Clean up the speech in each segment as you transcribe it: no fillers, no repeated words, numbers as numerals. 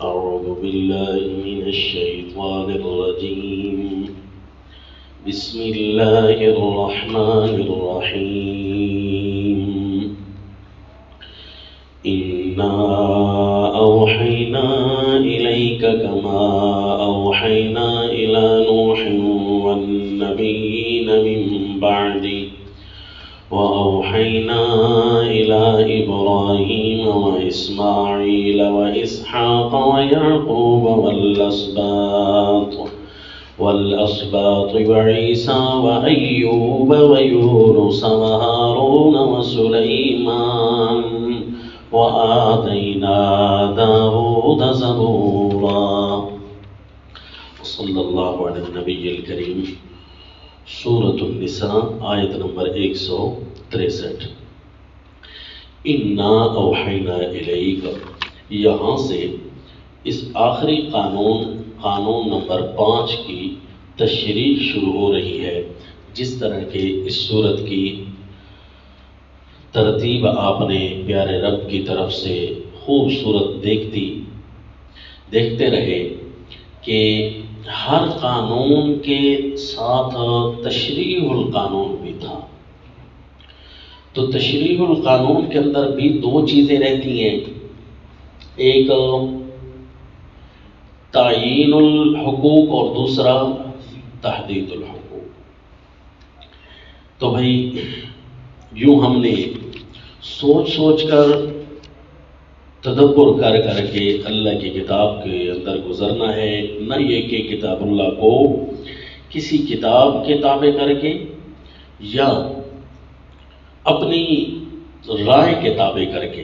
أعوذ بالله من الشيطان الرجيم بسم الله الرحمن الرحيم إنا أوحينا إليك كما أوحينا إلى نوح والنبيين من بعده وأوحينا إلى إبراهيم وإسماعيل وإسحاق ويعقوب والأسباط وعيسى وأيوب ويونس وهارون وسليمان وآتينا داود زبورا صلی اللہ علیہ النبی الکریم۔ سورۃ النساء آیت نمبر 163۔ انا اوحینا الیک، یہاں سے اس آخری قانون نمبر 5 کی تشریح شروع ہو رہی ہے۔ جس طرح کہ اس سورت کی ترتیب آپ نے پیارے رب کی طرف سے خوبصورت دیکھتے رہے کہ ہر قانون کے ساتھ تشریح القانون بھی تھا۔ تو تشریح القانون کے اندر بھی 2 چیزیں رہتی ہیں، ایک تعیین الحقوق اور دوسرا تحدید الحقوق۔ تو بھائی یوں ہم نے سوچ کر تدبر کر کے اللہ کی کتاب کے اندر گزرنا ہے، نہ یہ کہ کتاب اللہ کو کسی کتاب کے تابع کر کے یا اپنی رائے کے تابع کر کے۔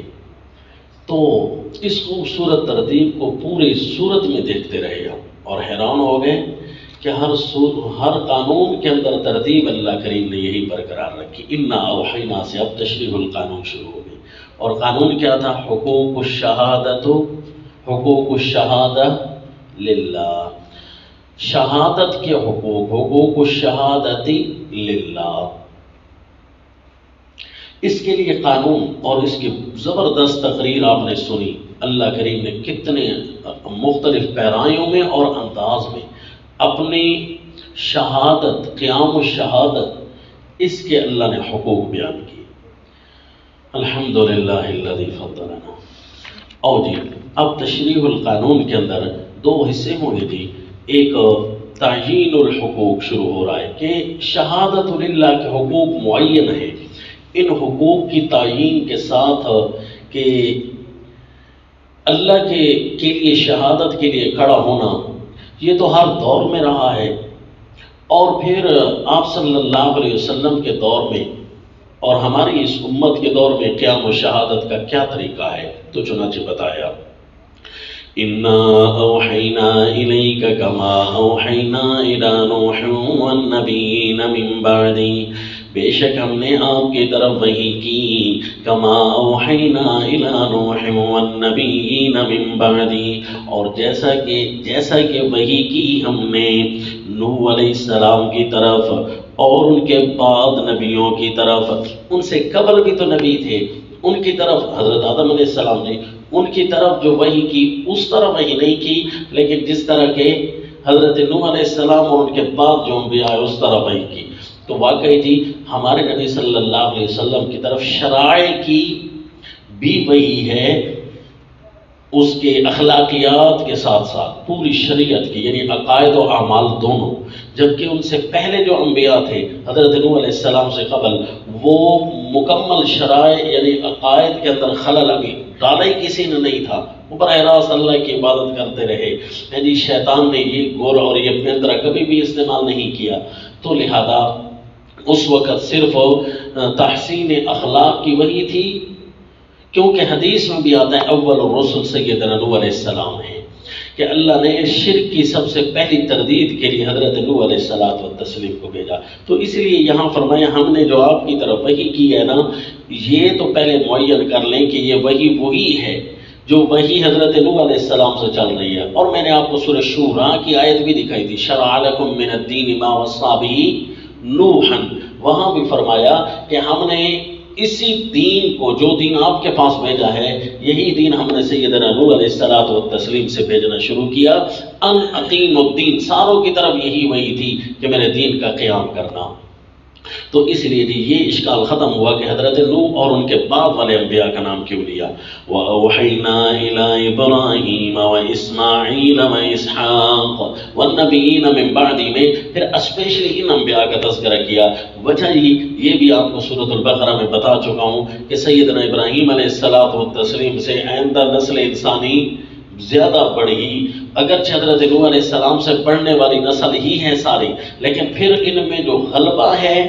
تو اس خوبصورت ترتیب کو پوری صورت میں دیکھتے رہے ہم اور حیران ہو گئے کہ ہر قانون کے اندر ترتیب اللہ کریم نے یہی برقرار رکھی۔ انا اوحینا سے اب تشریح القانون شروع ہو گئی، اور قانون کیا تھا؟ حقوق الشہادہ للہ، شہادت کے حقوق الشہادتی للہ۔ اس کے لیے قانون اور اس کی زبردست تقریر آپ نے سنی۔ اللہ کریم نے کتنے مختلف پیرایوں میں اور انداز میں اپنی شہادت، قیام الشہادت، اس کے اللہ نے حقوق بیان کیے۔ الحمدللہ الذی فضلنا۔ اور جی اب تشریح القانون کے اندر 2 حصے ہوں گے جی۔ ایک تعیین الحقوق شروع ہو رہا ہے کہ شہادت للہ کے حقوق معین ہیں، ان حقوق کی تعیین کے ساتھ کہ اللہ کے لیے شہادت کے لیے کھڑا ہونا یہ تو ہر دور میں رہا ہے، اور پھر آپ صلی اللہ علیہ وسلم کے دور میں اور ہماری اس امت کے دور میں قیام و شہادت کا کیا طریقہ ہے۔ تو چنانچہ بتایا انا اوحینا الیک کما اوحینا الی نوح والنبیین من بعدی، بے شک ہم نے آپ کی طرف وحی کی، کما اوحینا الی نوح والنبیین من بعدی، اور جیسا کہ وحی کی ہم نے نوح علیہ السلام کی طرف اور ان کے بعد نبیوں کی طرف۔ ان سے قبل بھی تو نبی تھے، ان کی طرف حضرت آدم علیہ السلام نے ان کی طرف جو وحی کی اس طرح وحی نہیں کی، لیکن جس طرح کے حضرت نوح علیہ السلام اور ان کے بعد جو انبیاء آئے اس طرح وحی کی۔ تو واقعی جی ہمارے نبی صلی اللہ علیہ وسلم کی طرف شرائع کی بھی وحی ہے، اس کے اخلاقیات کے ساتھ ساتھ پوری شریعت کی، یعنی عقائد و اعمال دونوں۔ جبکہ ان سے پہلے جو انبیاء تھے حضرت نوح علیہ السلام سے قبل، وہ مکمل شرائع یعنی عقائد کے اندر خلل ابھی ڈالا ہی کسی نے نہیں تھا، وہ براہ راست اللہ کی عبادت کرتے رہے۔ یعنی شیطان نے یہ گور اور یہ پندرہ کبھی بھی استعمال نہیں کیا۔ تو لہذا اس وقت صرف تحسین اخلاق کی وحی تھی، کیونکہ حدیث میں بھی آتا ہے اول الرسل سیدنا نوح علیہ السلام ہے کہ اللہ نے شرک کی سب سے پہلی تردید کے لیے حضرت نوح علیہ السلام کو بھیجا۔ تو اس لیے یہاں فرمایا ہم نے جو آپ کی طرف وحی کی ہے نا، یہ تو پہلے معین کر لیں کہ یہ وہی ہے جو وحی حضرت نوح علیہ السلام سے چل رہی ہے۔ اور میں نے آپ کو سورہ شورى کی آیت بھی دکھائی تھی، شرع لکم من الدین ما وصى به نوحا، وہاں بھی فرمایا کہ ہم نے اسی دین کو، جو دین آپ کے پاس بھیجا ہے، یہی دین ہم نے سیدنا نوح علیہ الصلوۃ والتسلیم سے بھیجنا شروع کیا۔ ان اقیم الدین، ساروں کی طرف یہی وہی تھی کہ میرے دین کا قیام کرنا۔ تو اس لیے جی یہ اشکال ختم ہوا کہ حضرت نوح اور ان کے بعد والے انبیاء کا نام کیوں لیا۔ وَأَوْحَيْنَا إِلَىٰ إِبْرَاهِيمَ وَإِسْمَاعِيلَ وَإِسْحَاقَ وَالنَّبِيِّينَ مِن بَعْدِ میں پھر اسپیشلی ان انبیاء کا تذکرہ کیا۔ وجہ یہ بھی آپ کو سورۃ البقرہ میں بتا چکا ہوں کہ سیدنا ابراہیم علیہ الصلوۃ والتسلیم سے آئندہ نسل انسانی زیادہ بڑھی، اگرچہ حضرت نوح علیہ السلام سے بڑھنے والی نسل ہی ہے ساری، لیکن پھر ان میں جو غلبہ ہے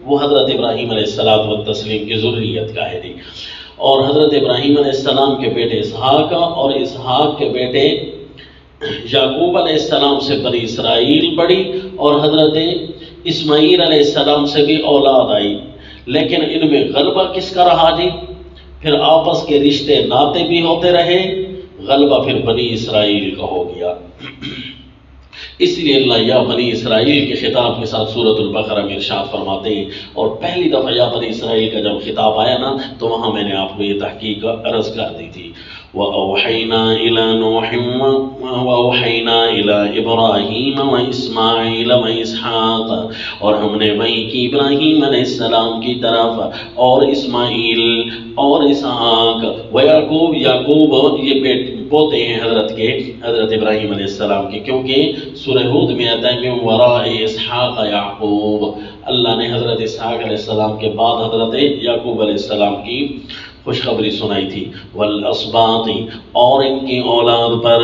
وہ حضرت ابراہیم علیہ الصلوۃ والتسلیم کی ذریت کا ہے جی۔ اور حضرت ابراہیم علیہ السلام کے بیٹے اسحاق اور اسحاق کے بیٹے یعقوب علیہ السلام سے بنی اسرائیل بڑھی، اور حضرت اسماعیل علیہ السلام سے بھی اولاد آئی، لیکن ان میں غلبہ کس کا رہا جی؟ پھر آپس کے رشتے ناطے بھی ہوتے رہے، غلبہ پھر بنی اسرائیل کا ہو گیا۔ اس لیے اللہ یا بنی اسرائیل کے خطاب کے ساتھ سورۃ البقرہ میں ارشاد فرماتے ہیں، اور پہلی دفعہ یا بنی اسرائیل کا جب خطاب آیا نا تو وہاں میں نے آپ کو یہ تحقیق عرض کر دی تھی۔ وَأَوْحَيْنَا إِلَىٰ نُوحٍ وَأَوْحَيْنَا إِلَىٰ إِبْرَاهِيمَ وَإِسْمَاعِيلَ وَإِسْحَاقَ، اور ہم نے وحی کی ابراہیم علیہ السلام کی طرف، اور اسماعیل اور اسحاق، ویعقوب، یعقوب یہ پوتے ہیں حضرت ابراہیم علیہ السلام کے، کیونکہ سورہ ہود میں آتا ہے من وراء اسحاق یعقوب، اللہ نے حضرت اسحاق علیہ السلام کے بعد حضرت یعقوب علیہ السلام کی خوشخبری سنائی تھی۔ والاسباط، اور ان کی اولاد پر،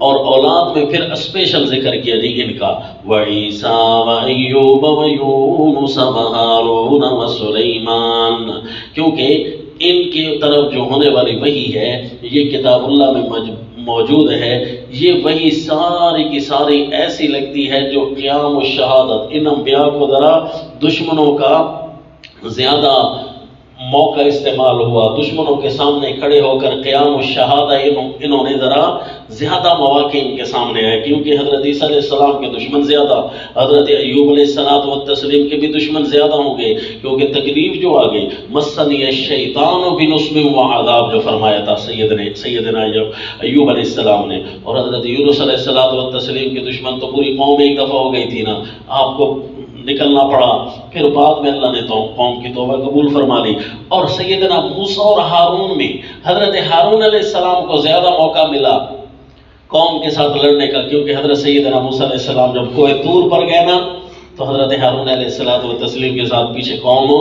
اور اولاد میں پھر اسپیشل ذکر کیا جی ان کا، وعیسیٰ وایوب ویونس وہارون وسلیمان، کیونکہ ان کی طرف جو ہونے والی وحی ہے یہ کتاب اللہ میں موجود ہے، یہ وحی ساری کی ساری ایسی لگتی ہے جو قیام الشہادت، ان انبیاء کو ذرا دشمنوں کا زیادہ موقع استعمال ہوا، دشمنوں کے سامنے کھڑے ہو کر قیام الشہادہ انہوں نے ذرا زیادہ مواقع ان کے سامنے آئے، کیونکہ حضرت عیسیٰ علیہ السلام کے دشمن زیادہ، حضرت ایوب علیہ الصلوۃ والتسلیم کے بھی دشمن زیادہ ہوں گے، کیونکہ تکلیف جو آ گئی، مسنی الشیطان بنصب وعذاب جو فرمایا تھا سیدنا ایوب علیہ السلام نے، اور حضرت یونس علیہ الصلوۃ والتسلیم کے دشمن تو پوری قوم ایک دفعہ ہو گئی تھی نا، آپ کو نکلنا پڑا، پھر بعد میں اللہ نے تو قوم کی توبہ قبول فرما لی۔ اور سیدنا موسیٰ اور ہارون میں حضرت ہارون علیہ السلام کو زیادہ موقع ملا قوم کے ساتھ لڑنے کا، کیونکہ حضرت سیدنا موسیٰ علیہ السلام جب کوہ طور پر گئے نا تو حضرت ہارون علیہ الصلوۃ والتسلیم کے ساتھ پیچھے قوم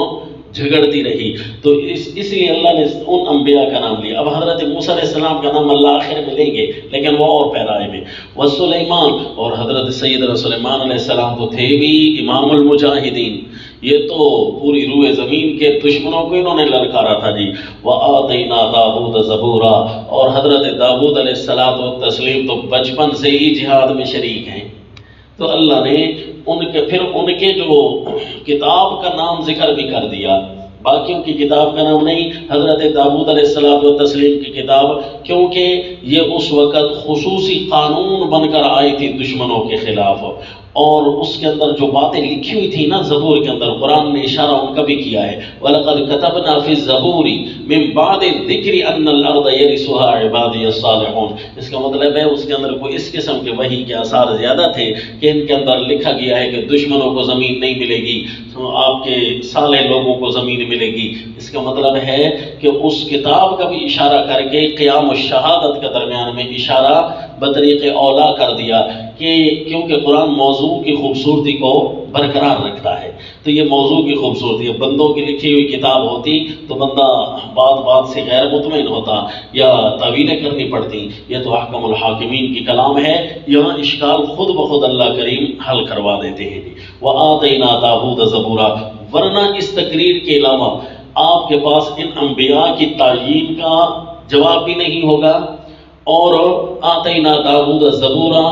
جھگڑتی رہی، تو اس لیے اللہ نے ان انبیاء کا نام لیا۔ اب حضرت موسیٰ علیہ السلام کا نام اللہ آخر میں لیں گے، لیکن وہ اور پیرائے میں، وسلیمان، اور حضرت سیدنا سلیمان علیہ السلام تو تھے بھی امام المجاہدین، یہ تو پوری روئے زمین کے دشمنوں کو انہوں نے للکارا تھا جی۔ وَآتَيْنَا دَاوُودَ زَبُورًا، اور حضرت داؤد علیہ الصلوۃ والتسلیم تو بچپن سے ہی جہاد میں شریک ہیں، تو اللہ نے پھر ان کے جو کتاب کا نام ذکر بھی کر دیا، باقیوں کی کتاب کا نام نہیں، حضرت داؤد علیہ الصلوۃ والتسلیم کی کتاب، کیونکہ یہ اس وقت خصوصی قانون بن کر آئی تھی دشمنوں کے خلاف، اور اس کے اندر جو باتیں لکھی ہوئی تھی نا زبور کے اندر، قرآن نے اشارہ ان کا بھی کیا ہے، وَلَقَدْ كَتَبْنَا فِي الزَّبُورِ مِن بَعْدِ الذِّكْرِ أَنَّ الْأَرْضَ يَرِثُهَا عِبَادِيَ الصَّالِحُونَ، اس کا مطلب ہے اس کے اندر کوئی اس قسم کے وحی کے آثار زیادہ تھے کہ ان کے اندر لکھا گیا ہے کہ دشمنوں کو زمین نہیں ملے گی، آپ کے صالح لوگوں کو زمین ملے گی۔ اس کا مطلب ہے کہ اس کتاب کا بھی اشارہ کر کے قیام الشہادت کے درمیان میں اشارہ بطریق اولا کر دیا، کہ کیونکہ قرآن موضوع کی خوبصورتی کو برقرار رکھتا ہے، تو یہ موضوع کی خوبصورتی ہے، بندوں کی لکھی ہوئی کتاب ہوتی تو بندہ بات سے غیر مطمئن ہوتا یا تعویلیں کرنی پڑتی، یہ تو احکم الحاکمین کی کلام ہے، یہاں اشکال خود بخود اللہ کریم حل کروا دیتے ہیں۔ وَآتَيْنَا دَاوُودَ زَبُورًا، ورنہ اس تقریر کے علاوہ آپ کے پاس ان انبیاء کی تعیین کا جواب بھی نہیں ہوگا، اور آتَيْنَا دَاوُودَ زَبُورًا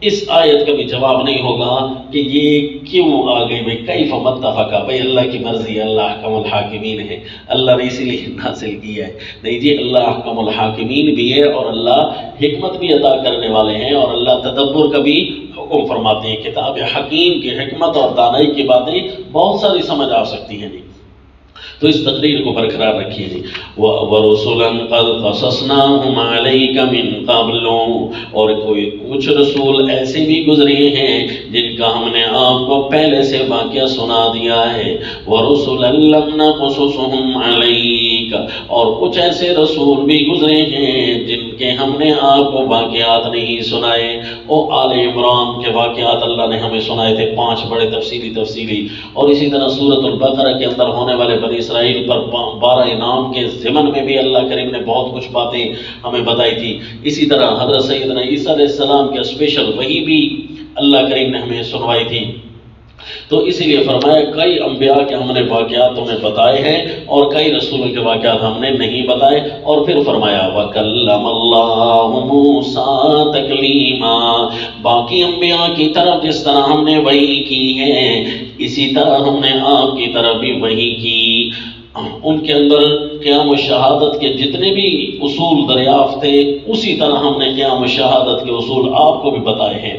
اس آیت کا بھی جواب نہیں ہوگا کہ یہ کیوں آ گئی، بھائی کیف متفقہ، بھائی اللہ کی مرضی ہے، اللہ احکم الحاکمین ہے، اللہ نے اسی لیے نازل کیا ہے، نہیں جی، اللہ احکم الحاکمین بھی ہے اور اللہ حکمت بھی عطا کرنے والے ہیں، اور اللہ تدبر کا بھی حکم فرماتے ہیں۔ کتاب حکیم کی حکمت اور دانائی کی باتیں بہت ساری سمجھ آ سکتی ہیں جی۔ تو اس تقریر کو برقرار رکھیے جی. وَرُسُلًا قَدْ قَصَصْنَاهُمْ عَلَيْكَ مِنْ قَبْلُ، اور کچھ رسول ایسے بھی گزرے ہیں جن کا ہم نے آپ کو پہلے سے واقعہ سنا دیا ہے. وَرُسُلًا لَمْ نَقْصُصْهُمْ عَلَيْكَ، اور کچھ ایسے رسول بھی گزرے ہیں جن کے ہم نے آپ کو واقعات نہیں سنائے. آل عمران کے واقعات اللہ نے ہمیں سنائے تھے 5 بڑے تفصیلی، اور اسی طرح سورۃ البقرہ کے اندر ہونے والے بنی اسرائیل پر 12 انعام کے ضمن میں بھی اللہ کریم نے بہت کچھ باتیں ہمیں بتائی تھی. اسی طرح حضرت سیدنا عیسیٰ علیہ السلام کے اسپیشل وہی بھی اللہ کریم نے ہمیں سنوائی تھی. تو اسی لیے فرمایا کئی انبیاء کے ہم نے واقعات تمہیں بتائے ہیں اور کئی رسولوں کے واقعات ہم نے نہیں بتائے. اور پھر فرمایا وَكَلَّمَ اللَّهُ مُوسَىٰ تَكْلِيمًا، باقی انبیاء کی طرف جس طرح ہم نے وحی کی ہے اسی طرح ہم نے آپ کی طرف بھی وحی کی. ان کے اندر قیام و شہادت کے جتنے بھی اصول دریافت تھے اسی طرح ہم نے قیام و شہادت کے اصول آپ کو بھی بتائے ہیں.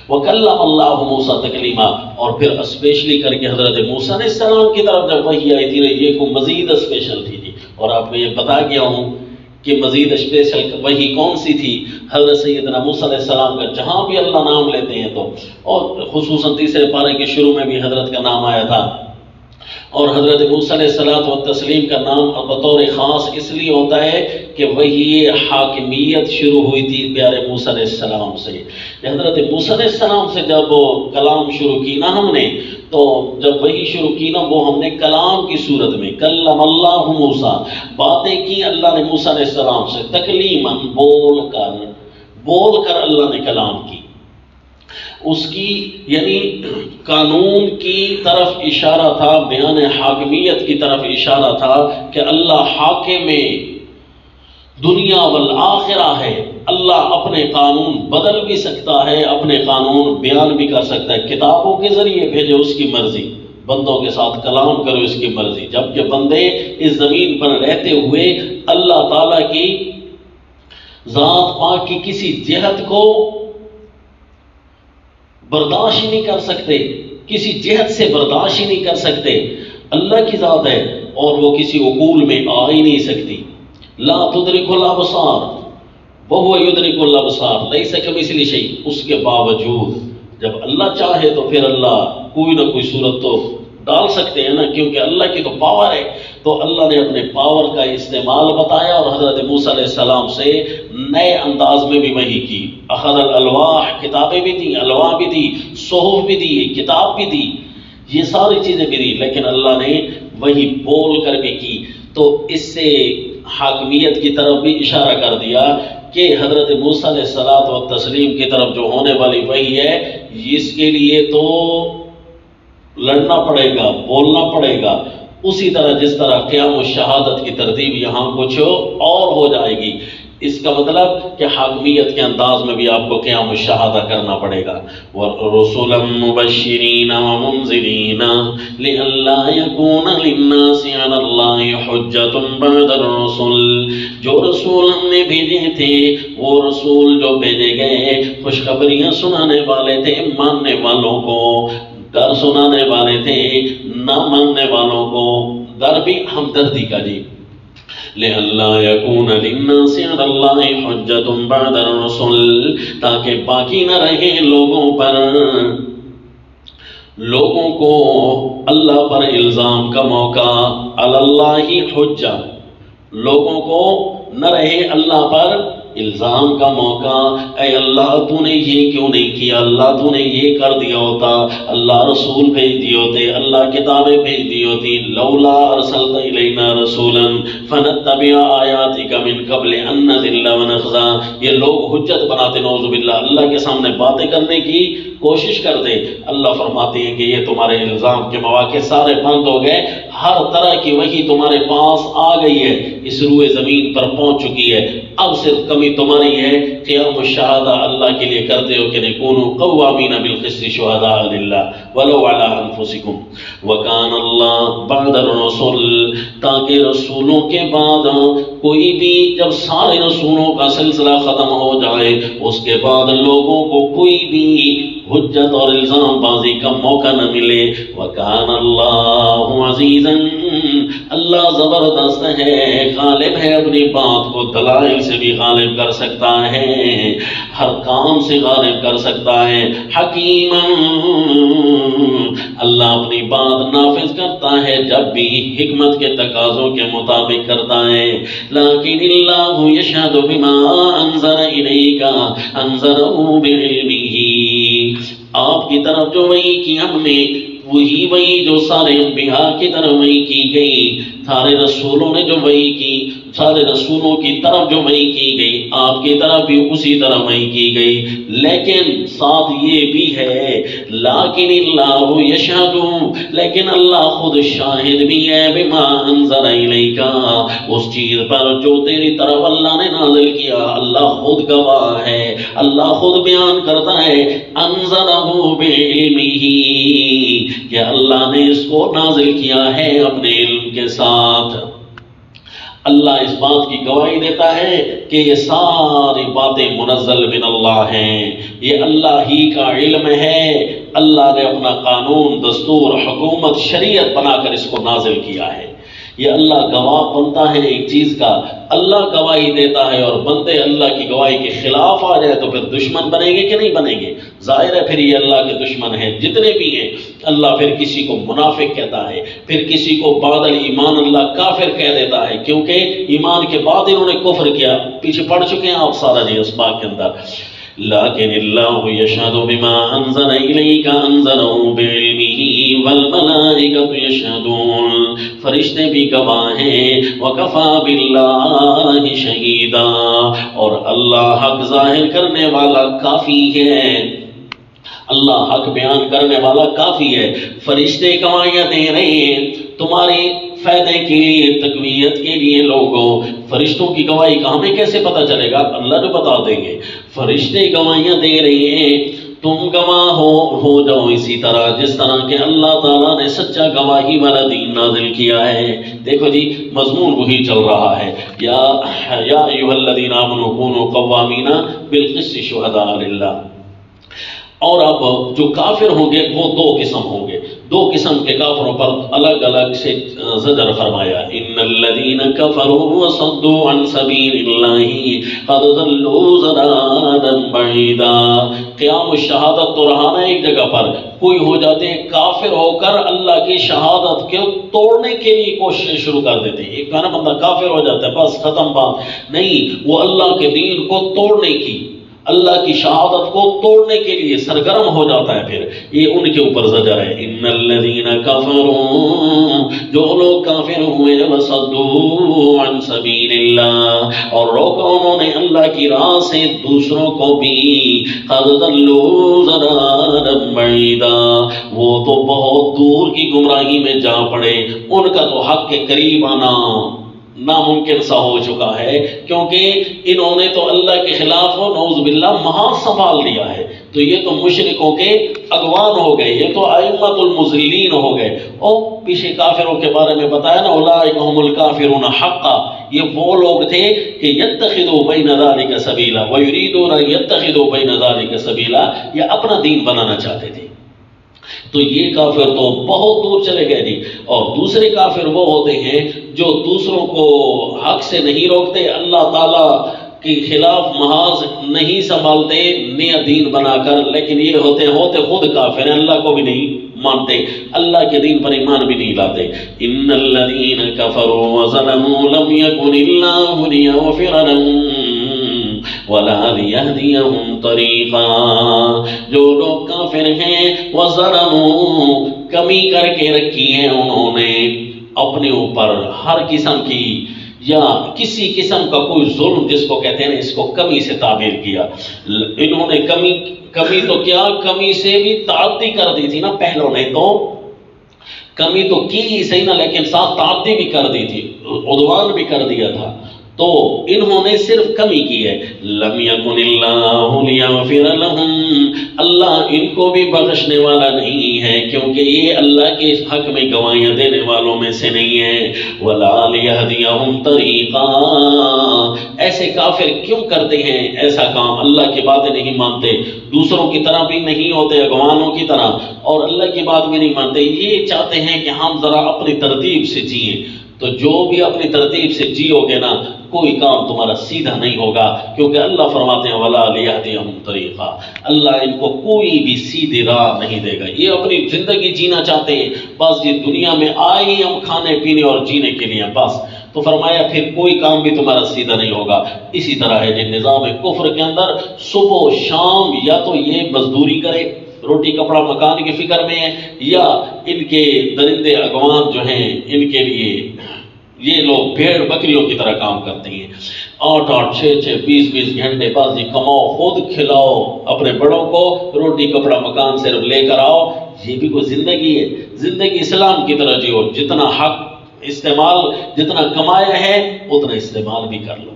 وَكَلَّمَ اللَّهُ مُوسَىٰ تَكْلِيمًا، اور پھر اسپیشلی کر کے حضرت موسیٰ علیہ السلام کی طرف جب وحی آئی تھی یہ کو مزید اسپیشل تھی جی. اور آپ کو یہ بتا گیا ہوں کہ مزید اسپیشل وحی کون سی تھی. حضرت سیدنا موسیٰ علیہ السلام کا جہاں بھی اللہ نام لیتے ہیں تو، اور خصوصاً تیسرے پارے کے شروع میں بھی حضرت کا نام آیا تھا. اور حضرت موسیٰ علیہ الصلوۃ والتسلیم کا نام بطور خاص اس لیے ہوتا ہے کہ وہی حاکمیت شروع ہوئی تھی پیارے موسیٰ علیہ السلام سے. حضرت موسیٰ علیہ السلام سے جب کلام شروع کی نا ہم نے، تو جب وہی شروع کی نا وہ ہم نے کلام کی صورت میں کلم اللہ موسیٰ، باتیں کی اللہ نے موسیٰ علیہ السلام سے تکلیماً، بول کر اللہ نے کلام کی. اس کی یعنی قانون کی طرف اشارہ تھا، بیان حاکمیت کی طرف اشارہ تھا کہ اللہ حاکم دنیا والآخرہ ہے. اللہ اپنے قانون بدل بھی سکتا ہے، اپنے قانون بیان بھی کر سکتا ہے. کتابوں کے ذریعے بھیجے اس کی مرضی، بندوں کے ساتھ کلام کرو اس کی مرضی. جبکہ بندے اس زمین پر رہتے ہوئے اللہ تعالیٰ کی ذات پاک کی کسی جہت کو برداشت ہی نہیں کر سکتے، کسی جہت سے برداشت ہی نہیں کر سکتے. اللہ کی ذات ہے اور وہ کسی عقول میں آ ہی نہیں سکتی. لا تدرک الابصار وہو یدرک الابصار لیس کمثلہ شیء. اس کے باوجود جب اللہ چاہے تو پھر اللہ کوئی نہ کوئی صورت تو ڈال سکتے ہیں نا، کیونکہ اللہ کی تو پاور ہے. تو اللہ نے اپنے پاور کا استعمال بتایا اور حضرت موسیٰ علیہ السلام سے نئے انداز میں بھی وحی کی. اخذ الالواح، کتابیں بھی تھیں، الواح بھی تھی، صحف بھی دی، کتاب بھی دی، یہ ساری چیزیں بھی دی، لیکن اللہ نے وحی بول کر بھی کی. تو اس سے حاکمیت کی طرف بھی اشارہ کر دیا کہ حضرت موسیٰ علیہ الصلوۃ والتسلیم کی طرف جو ہونے والی وحی ہے اس کے لیے تو لڑنا پڑے گا، بولنا پڑے گا. اسی طرح جس طرح قیام و شہادت کی ترتیب یہاں کچھ اور ہو جائے گی. اس کا مطلب کہ حاکمیت کے انداز میں بھی آپ کو قیام و شہادہ کرنا پڑے گا. وَرُسُلًا مُبَشِّرِينَ وَمُنذِرِينَ لِئَلَّا يَكُونَ لِلنَّاسِ عَلَى اللَّهِ حُجَّةٌ بَعْدَ الرُّسُلِ. جو رسول ہم نے بھیجے تھے وہ رسول جو بھیجے گئے خوشخبریاں سنانے والے تھے ماننے والوں کو، ڈر سنانے والے تھے نہ ماننے والوں کو. ڈر بھی ہمدردی کا جی. لِأَلَّا يَكُونَ لِلنَّاسِ عَلَى اللَّهِ حُجَّةٌ بَعْدَ الرُّسُلِ، تاکہ باقی نہ رہے لوگوں پر، لوگوں کو اللہ پر الزام کا موقع. عَلَى اللَّهِ حُجَّةٌ، لوگوں کو نہ رہے اللہ پر الزام کا موقع. اے اللہ تو نے یہ کیوں نہیں کیا، اللہ تو نے یہ کر دیا ہوتا، اللہ رسول بھیج دیے ہوتے، اللہ کتابیں بھیج دی ہوتی. لولا ارسلت الینا رسولا فنتبع آیاتک من قبل ان نذل ونخزا. یہ لوگ حجت بناتے نعوذ باللہ، اللہ کے سامنے باتیں کرنے کی کوشش کرتے. اللہ فرماتے ہیں کہ یہ تمہارے الزام کے مواقع سارے بند ہو گئے، ہر طرح کی وحی تمہارے پاس آ گئی ہے، اس روئے زمین پر پہنچ چکی ہے. اب صرف کمی تمہاری ہے قیام الشہادہ اللہ کے لیے کرتے ہو کہ کونوا قوامین بالقسط شہداء للہ ولو علی انفسکم وکان اللہ بعد الرسل. تاکہ رسولوں کے بعد کوئی بھی، جب سارے رسولوں کا سلسلہ ختم ہو جائے اس کے بعد لوگوں کو کوئی بھی حجت اور الزام بازی کا موقع نہ ملے۔ وَكَانَ اللَّهُ عَزِيزًا، اللہ زبردست ہے، غالب ہے، اپنی بات کو دلائل سے بھی غالب کر سکتا ہے، ہر کام سے غالب کر سکتا ہے۔ حکیما، اللہ اپنی بات نافذ کرتا ہے جب بھی حکمت کے تقاضوں کے مطابق کرتا ہے۔ لیکن اللہ یشہد بما انزل الیک انزلہ بعلمہ، آپ کی طرف جو وحی کی ہم نے وہی وحی جو سارے انبیاء کی طرف وحی کی گئی، سارے رسولوں نے جو وحی کی، سارے رسولوں کی طرف جو وحی کی گئی، آپ کی طرف بھی اسی طرح وحی کی گئی۔ لیکن ساتھ یہ بھی ہے لیکن اللہ یشہد، لیکن اللہ خود شاہد بھی ہے بما انزل الیک، اس چیز پر جو تیری طرف اللہ نے نازل کیا، اللہ خود گواہ ہے، اللہ خود بیان کرتا ہے انزلہ بعلمہ، کہ اللہ نے اس کو نازل کیا ہے اپنے علم کے ساتھ۔ اللہ اس بات کی گواہی دیتا ہے کہ یہ ساری باتیں منزل من اللہ ہیں، یہ اللہ ہی کا علم ہے، اللہ نے اپنا قانون، دستور، حکومت، شریعت بنا کر اس کو نازل کیا ہے۔ یہ اللہ گواہ بنتا ہے ایک چیز کا، اللہ گواہی دیتا ہے اور بندے اللہ کی گواہی کے خلاف آ جائے تو پھر دشمن بنیں گے کہ نہیں بنیں گے؟ ظاہر ہے پھر یہ اللہ کے دشمن ہیں جتنے بھی ہیں۔ اللہ پھر کسی کو منافق کہتا ہے، پھر کسی کو بعد الایمان اللہ کافر کہہ دیتا ہے، کیونکہ ایمان کے بعد انہوں نے کفر کیا، پیچھے پڑ چکے ہیں آپ سارا جی اس بات کے اندر۔ لیکن اللہ یشہد بما انزل الیک انزلہ بعلمہ والملائکۃ یشہدون، فرشتے بھی گواہ ہیں، وکفی باللہ شہیدا، اور اللہ حق ظاہر کرنے والا کافی ہے، اللہ حق بیان کرنے والا کافی ہے۔ فرشتے گواہیاں دے رہے ہیں تمہاری فائدے کے لیے، تقویت کے لیے لوگوں۔ فرشتوں کی گواہی کا ہمیں کیسے پتہ چلے گا؟ اللہ جو بتا دیں گے۔ فرشتے گواہیاں دے رہے ہیں، تم گواہ ہو جاؤ اسی طرح جس طرح کہ اللہ تعالیٰ نے سچا گواہی والا دین نازل کیا ہے۔ دیکھو جی مضمون وہی چل رہا ہے، یا ایھا الذین آمنوا کونوا قوامین بالقسط شہداء للہ۔ اور اب جو کافر ہوں گے وہ دو قسم ہوں گے، دو قسم کے کافروں پر الگ الگ سے زجر فرمایا۔ ان الذین کفروا وصدوا عن سبیل اللہ قد ضلوا ضلالا بعیدا۔ قیام الشہادت تو رہا نا ایک جگہ پر، کوئی ہو جاتے ہیں کافر ہو کر اللہ کی شہادت کو توڑنے کے لیے کوششیں شروع کر دیتے ہیں۔ ایک نا بندہ کافر ہو جاتا ہے بس ختم بات نہیں، وہ اللہ کے دین کو توڑنے کی، اللہ کی شہادت کو توڑنے کے لیے سرگرم ہو جاتا ہے، پھر یہ ان کے اوپر زجر ہے۔ ان الذین کفروا، جو لوگ کافر ہوئے، وصدوا عن سبیل اللہ، اور روکا انہوں نے اللہ کی راہ سے دوسروں کو بھی، قد ضلوا ضلالا بعیدا، وہ تو بہت دور کی گمراہی میں جا پڑے، ان کا تو حق کے قریب آنا ناممکن سا ہو چکا ہے، کیونکہ انہوں نے تو اللہ کے خلاف نعوذ باللہ محاذ سنبھال لیا ہے۔ تو یہ تو مشرکوں کے اگوان ہو گئے، یہ تو ائمۃ المضلین ہو گئے۔ اور پیچھے کافروں کے بارے میں بتایا نا، اولئک هم الکافرون حقا، یہ وہ لوگ تھے کہ یتخذوا بین ذلک سبیلا ویریدون ان یتخذوا بین ذلک سبیلا، یہ اپنا دین بنانا چاہتے تھے۔ تو یہ کافر تو بہت دور چلے گئے جی۔ اور دوسرے کافر وہ ہوتے ہیں جو دوسروں کو حق سے نہیں روکتے، اللہ تعالیٰ کے خلاف محاذ نہیں سنبھالتے نیا دین بنا کر، لیکن یہ ہوتے خود کافر ہیں، اللہ کو بھی نہیں مانتے، اللہ کے دین پر ایمان بھی نہیں لاتے۔ ان الذین کفروا وظلموا لم یکن اللہ لیغفر لهم ولا لیہدیہم طریقا، جو لوگ کافر ہیں، وظلموا، کمی کر کے رکھی ہے انہوں نے اپنے اوپر ہر قسم کی، یا کسی قسم کا کوئی ظلم جس کو کہتے ہیں اس کو کمی سے تعبیر کیا۔ انہوں نے کمی تو کیا، کمی سے بھی تعدی کر دی تھی نا، پہلوں نے تو کمی تو کی ہی صحیح نا، لیکن ساتھ تعدی بھی کر دی تھی، عدوان بھی کر دیا تھا۔ تو انہوں نے صرف کمی کی ہے۔ لم یکن اللہ لیغفر لهم، اللہ ان کو بھی بخشنے والا نہیں ہے، کیونکہ یہ اللہ کے حق میں گواہیاں دینے والوں میں سے نہیں ہے۔ ولا لیہدیہم طریقا، ایسے کافر کیوں کرتے ہیں ایسا کام؟ اللہ کی باتیں نہیں مانتے، دوسروں کی طرح بھی نہیں ہوتے، اگوانوں کی طرح، اور اللہ کی بات بھی نہیں مانتے، یہ چاہتے ہیں کہ ہم ذرا اپنی ترتیب سے جئیں۔ تو جو بھی اپنی ترتیب سے جیو گے نا، کوئی کام تمہارا سیدھا نہیں ہوگا، کیونکہ اللہ فرماتے ہیں وَلَا لِيَهْدِيَهُمْ طَرِيقًا، اللہ ان کو کوئی بھی سیدھی راہ نہیں دے گا۔ یہ اپنی زندگی جینا چاہتے ہیں، بس یہ دنیا میں آئے ہم کھانے پینے اور جینے کے لیے بس، تو فرمایا پھر کوئی کام بھی تمہارا سیدھا نہیں ہوگا۔ اسی طرح ہے جن نظام کفر کے اندر صبح و شام یا تو یہ مزدوری کرے، روٹی کپڑا مکان کی فکر میں ہے، یا ان کے درندے اگوان جو ہیں ان کے لیے یہ لوگ بھیڑ بکریوں کی طرح کام کرتے ہیں، 8-8 6-6 20-20 گھنٹے بازی کماؤ، خود کھلاؤ اپنے بڑوں کو، روٹی کپڑا مکان صرف لے کر آؤ۔ یہ بھی کوئی زندگی ہے؟ زندگی اسلام کی طرح جیو، جتنا حق استعمال، جتنا کمایا ہے اتنا استعمال بھی کر لو،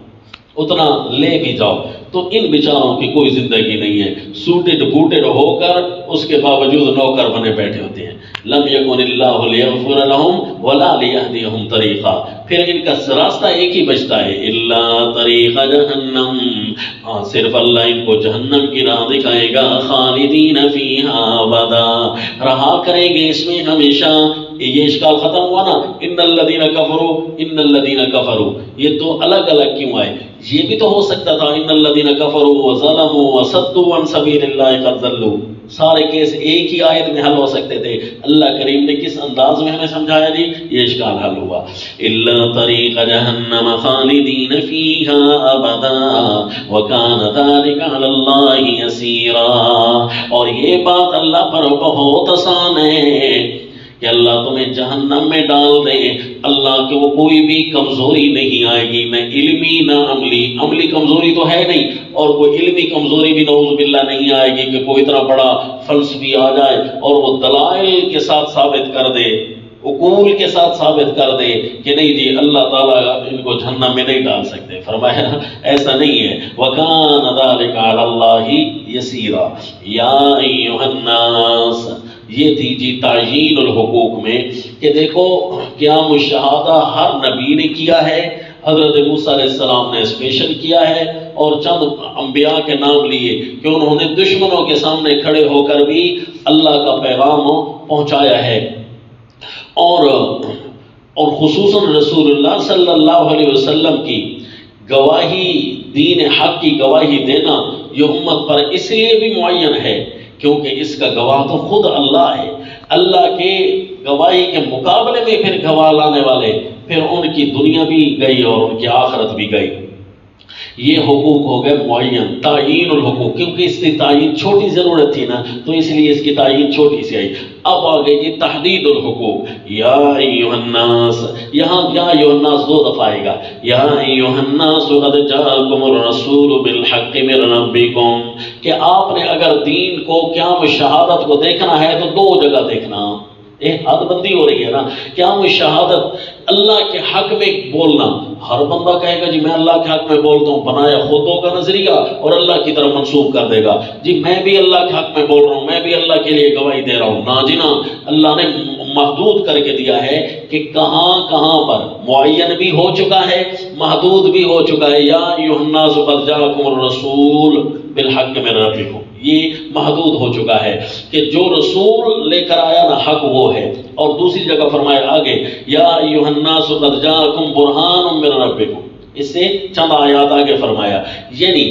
اتنا لے بھی جاؤ۔ تو ان بیچاروں کی کوئی زندگی نہیں ہے، سوٹڈ بوٹڈ ہو کر اس کے باوجود نوکر بنے بیٹھے ہوتے ہیں۔ لم یکن اللہ لیغفر لہم ولا لیہدیہم طریقا، پھر ان کا راستہ ایک ہی بچتا ہے، الا طریق جہنم، صرف اللہ ان کو جہنم کی راہ دکھائے گا، خالدین فیہا ابدا، رہا کریں گے اس میں ہمیشہ۔ یہ اشکال ختم ہوا نا، ان الذین کفروا ان الذین کفروا، یہ تو الگ الگ کیوں آئے؟ یہ بھی تو ہو سکتا تھا ان الذین کفروا وظلموا وصدوا عن سبیل اللہ قد ضلوا، سارے کیس ایک ہی آیت میں حل ہو سکتے تھے۔ اللہ کریم نے کس انداز میں ہمیں سمجھایا جی؟ یہ اشکال حل ہوا، الا طریق جہنم خالدین فیہا ابدا وکان ذلک علی اللہ یسیرا، اور یہ بات اللہ پر بہت آسان ہے کہ اللہ تمہیں جہنم میں ڈال دے، اللہ کے وہ کوئی بھی کمزوری نہیں آئے گی، نہ علمی نہ عملی کمزوری تو ہے نہیں، اور کوئی علمی کمزوری بھی نعوذ باللہ نہیں آئے گی کہ کوئی اتنا بڑا فلسفی آ جائے اور وہ دلائل کے ساتھ ثابت کر دے، عقول کے ساتھ ثابت کر دے کہ نہیں جی اللہ تعالیٰ ان کو جہنم میں نہیں ڈال سکتے۔ فرمایا ایسا نہیں ہے، وَكَانَ ذَلِكَ عَلَى اللَّهِ يَسِيرًا یا ایھا الناس، یہ تھی جی تعیین الحقوق میں کہ دیکھو قیام الشہادہ ہر نبی نے کیا ہے، حضرت موسیٰ علیہ السلام نے اسپیشل کیا ہے، اور چند انبیاء کے نام لیے کہ انہوں نے دشمنوں کے سامنے کھڑے ہو کر بھی اللہ کا پیغام پہنچایا ہے، اور خصوصاً رسول اللہ صلی اللہ علیہ وسلم کی گواہی، دین حق کی گواہی دینا یہ امت پر اس لیے بھی معین ہے کیونکہ اس کا گواہ تو خود اللہ ہے۔ اللہ کے گواہی کے مقابلے میں پھر گواہ لانے والے، پھر ان کی دنیا بھی گئی اور ان کی آخرت بھی گئی۔ یہ حقوق ہو گئے معین، تعیین الحقوق، کیونکہ اس کی تعیین چھوٹی ضرورت تھی نا، تو اس لیے اس کی تعیین چھوٹی سی آئی۔ اب آگے جی تحدید الحقوق، یا ایھا الناس، یہاں یا ایھا الناس 2 دفعہ آئے گا، یا ایھا الناس قد جاءکم الرسول بالحق من ربکم، کہ آپ نے اگر دین کو، قیام شہادت کو دیکھنا ہے تو 2 جگہ دیکھنا، حد بندی ہو رہی ہے نا، قیام شہادت اللہ کے حق میں بولنا، ہر بندہ کہے گا جی میں اللہ کے حق میں بولتا ہوں، بنایا خودوں کا نظریہ اور اللہ کی طرف منسوب کر دے گا جی میں بھی اللہ کے حق میں بول رہا ہوں، میں بھی اللہ کے لیے گواہی دے رہا ہوں۔ نا جی نا، اللہ نے محدود کر کے دیا ہے کہ کہاں کہاں پر معین بھی ہو چکا ہے، محدود بھی ہو چکا ہے، یا ایھا الناس قد جاءکم الرسول بالحق من ربکم، یہ محدود ہو چکا ہے کہ جو رسول لے کر آیا نا حق وہ ہے۔ اور دوسری جگہ فرمایا آگے، یا ایھا الناس قد جاءکم برہان من ربکم، اس سے چند آیات آگے فرمایا، یعنی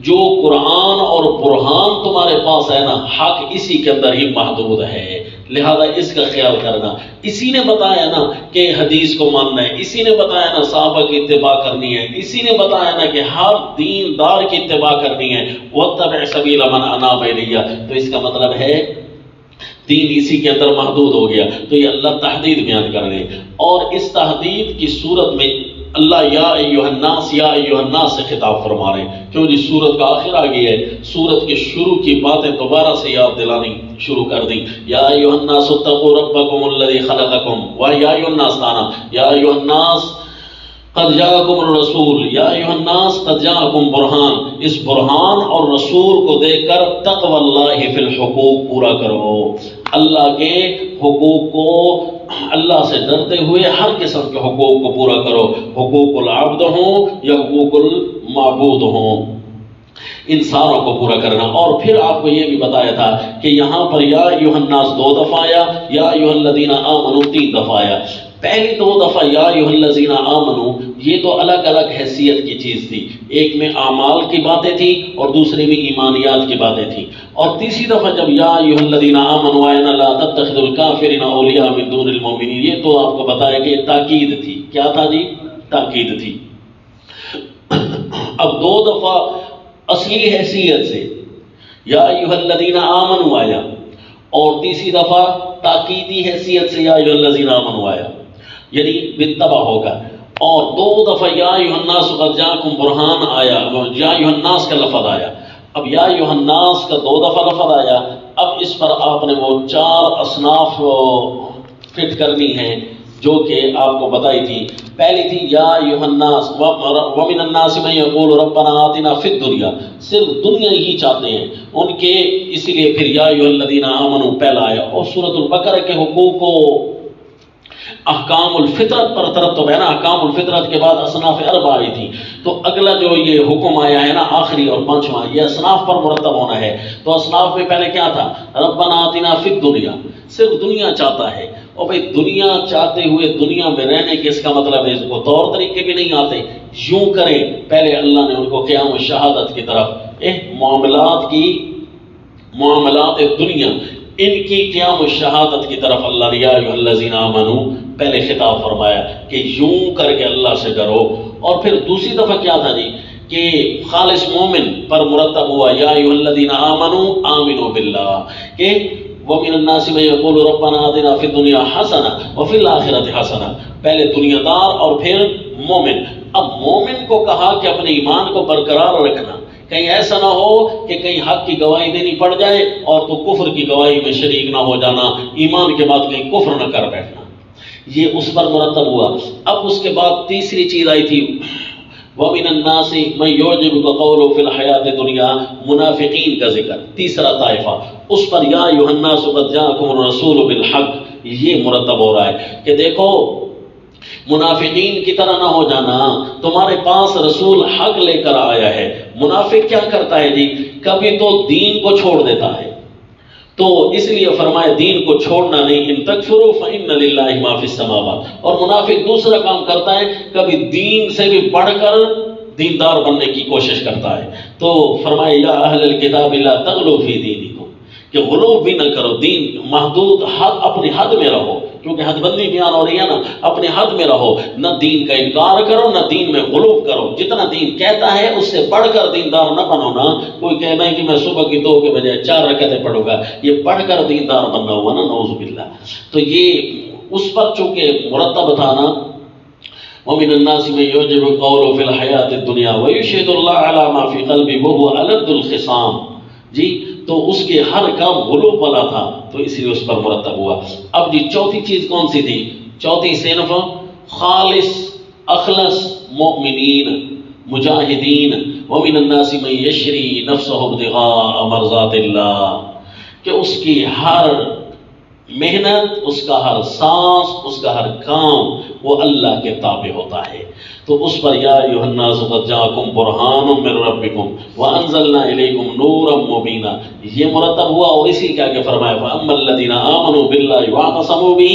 جو قرآن اور برہان تمہارے پاس ہے نا، حق اسی کے اندر ہی محدود ہے، لہذا اس کا خیال کرنا۔ اسی نے بتایا نا کہ حدیث کو ماننا ہے، اسی نے بتایا نا صحابہ کی اتباع کرنی ہے، اسی نے بتایا نا کہ ہر دین دار کی اتباع کرنی ہے، وَاتَّبِعْ سَبِيلَ مَنْ أَنَابَ إِلَيَّ، تو اس کا مطلب ہے دین اسی کے اندر محدود ہو گیا۔ تو یہ اللہ تحدید بیان کر رہے ہیں، اور اس تحدید کی صورت میں اللہ یا ایھا الناس، یا ایھا الناس سے خطاب فرما رہے ہیں، کیوں جی سورت کا آخر آ گئی ہے، سورت کے شروع کی باتیں دوبارہ سے یاد دلانی شروع کر دیں۔ یا ایھا الناس اتقوا ربکم الذی خلقکم، و یا ایھا الناس تانا، یا ایھا الناس قد جاءکم الرسول، یا ایھا الناس قد جاءکم برہان، اس برہان اور رسول کو دیکھ کر تقوی اللہ فی الحقوق پورا کرو، اللہ کے حقوق کو اللہ سے ڈرتے ہوئے ہر قسم کے حقوق کو پورا کرو، حقوق العبد ہوں یا حقوق المعبود ہوں، ان ساروں کو پورا کرنا۔ اور پھر آپ کو یہ بھی بتایا تھا کہ یہاں پر یا ایھا الناس 2 دفعہ آیا، یا ایھا الذین آمنوا 3 دفعہ آیا۔ پہلی 2 دفعہ یا ایھا الذین آمنوا یہ تو الگ الگ حیثیت کی چیز تھی، ایک میں اعمال کی باتیں تھی اور دوسرے میں ایمانیات کی باتیں تھیں، اور تیسری دفعہ جب یا ایھا الذین آمنوا آیا نا لا تتخذوا الکافرین اولیاء من دون المؤمنین، یہ تو آپ کو بتایا کہ یہ تاکید تھی۔ کیا تھا جی؟ تاکید تھی۔ اب 2 دفعہ اصلی حیثیت سے یا ایھا الذین آمنوا آیا اور تیسری دفعہ تاکیدی حیثیت سے یا ایھا الذین آمنوا آیا، یعنی بالتبع ہوگا۔ اور 2 دفعہ یا ایھا الناس قد جاءکم برہان آیا، یا ایھا الناس کا لفظ آیا۔ اب یا ایھا الناس کا 2 دفعہ لفظ آیا، اب اس پر آپ نے وہ 4 اصناف فٹ کرنی ہے جو کہ آپ کو بتائی تھی۔ پہلی تھی یا ایھا الناس ومن الناس من یقول ربنا آتنا فی الدنیا، صرف دنیا ہی چاہتے ہیں ان کے، اسی لیے پھر یا ایھا الذین آمنوا پہلا آیا۔ اور سورۃ البقرہ کے حقوق و احکام الفطرت پر ترتب ہے نا، احکام الفطرت کے بعد اصناف 4 آئی تھی، تو اگلا جو یہ حکم آیا ہے نا آخری اور 5واں، یہ اصناف پر مرتب ہونا ہے۔ تو اصناف میں پہلے کیا تھا؟ ربنا آتنا فی الدنیا، صرف دنیا چاہتا ہے۔ اور بھئی دنیا چاہتے ہوئے دنیا میں رہنے کے اس کا مطلب ہے اس کو طور طریقے بھی نہیں آتے، یوں کریں پہلے اللہ نے ان کو قیام الشہادت کی طرف، معاملات دنیا ان کی قیام الشہادت کی طرف اللہ نے یا ایھا الذین آمنوا پہلے خطاب فرمایا کہ یوں کر کے اللہ سے ڈرو۔ اور پھر دوسری دفعہ کیا تھا جی کہ خالص مومن پر مرتب ہوا یا ایھا الذین آمنوا آمنوا باللہ، کہ وَمِنَ النَّاسِ مَن يَقُولُ رَبَّنَا آتِنَا فِي الدُّنْيَا حَسَنَةً وَفِي الْآخِرَةِ حَسَنَةً، پہلے دنیا دار اور پھر مومن۔ اب مومن کو کہا کہ اپنے ایمان کو برقرار رکھنا، کہیں ایسا نہ ہو کہ کہیں حق کی گواہی دینی پڑ جائے اور تو کفر کی گواہی میں شریک نہ ہو جانا، ایمان کے بعد کہیں کفر نہ کر بیٹھنا، یہ اس پر مرتب ہوا۔ اب اس کے بعد تیسری چیز آئی تھی وَمِنَ النَّاسِ مَن يُعْجِبُكَ قَوْلُهُ فِي الْحَيَاةِ الدُّنْيَا، منافقین کا ذکر، تیسرا طائفہ، اس پر یا ایھا الناس قد جاءکم الرسول بالحق یہ مرتب ہو رہا ہے کہ دیکھو منافقین کی طرح نہ ہو جانا، تمہارے پاس رسول حق لے کر آیا ہے۔ منافق کیا کرتا ہے جی؟ کبھی تو دین کو چھوڑ دیتا ہے، تو اس لیے فرمایا دین کو چھوڑنا نہیں، ان تکفروا فإن للہ ما فی السماوات۔ اور منافق دوسرا کام کرتا ہے، کبھی دین سے بھی بڑھ کر دیندار بننے کی کوشش کرتا ہے، تو فرمایا یا اہل الکتاب لا تغلوا فی دینکم، کہ غلو بھی نہ کرو، دین محدود حد، اپنی حد میں رہو، کیونکہ حد بندی بیان ہو رہی ہے نا، اپنے حد میں رہو، نہ دین کا انکار کرو نہ دین میں غلو کرو، جتنا دین کہتا ہے اس سے بڑھ کر دیندار نہ بنو نا۔ کوئی کہنا ہے کہ میں صبح کی 2 کے بجائے 4 رکعتیں پڑھوں گا، یہ پڑھ کر دیندار بننا ہوا نا، نعوذ باللہ۔ تو یہ اس پر چونکہ مرتب تھا نا وَمِنَ النَّاسِ مَن يُعْجِبُكَ قَوْلُهُ فِي الْحَيَاةِ الدُّنْيَا وَيُشْهِدُ اللَّهَ عَلَى مَا فِي قَلْبِهِ وَهُوَ أَلَدُّ الْخِصَامِ، جی تو اس کے ہر کام غلوب والا تھا، تو اس لیے اس پر مرتب ہوا۔ اب جی چوتھی چیز کون سی تھی؟ چوتھی صنف خالص اخلص مومنین مجاہدین، وَمِنَ النَّاسِ مَن يَشْرِي نَفْسَهُ ابْتِغَاءَ مَرْضَاتِ اللَّهِ، کہ اس کی ہر محنت، اس کا ہر سانس، اس کا ہر کام وہ اللہ کے تابع ہوتا ہے۔ تو اس پر یا ایھا الناس قد جاءکم برہان من ربکم وانزلنا الیکم نورا مبینا یہ مرتب ہوا، اور اسی کے آگے فرمایا فاما الذین آمنوا باللہ واعتصموا بہ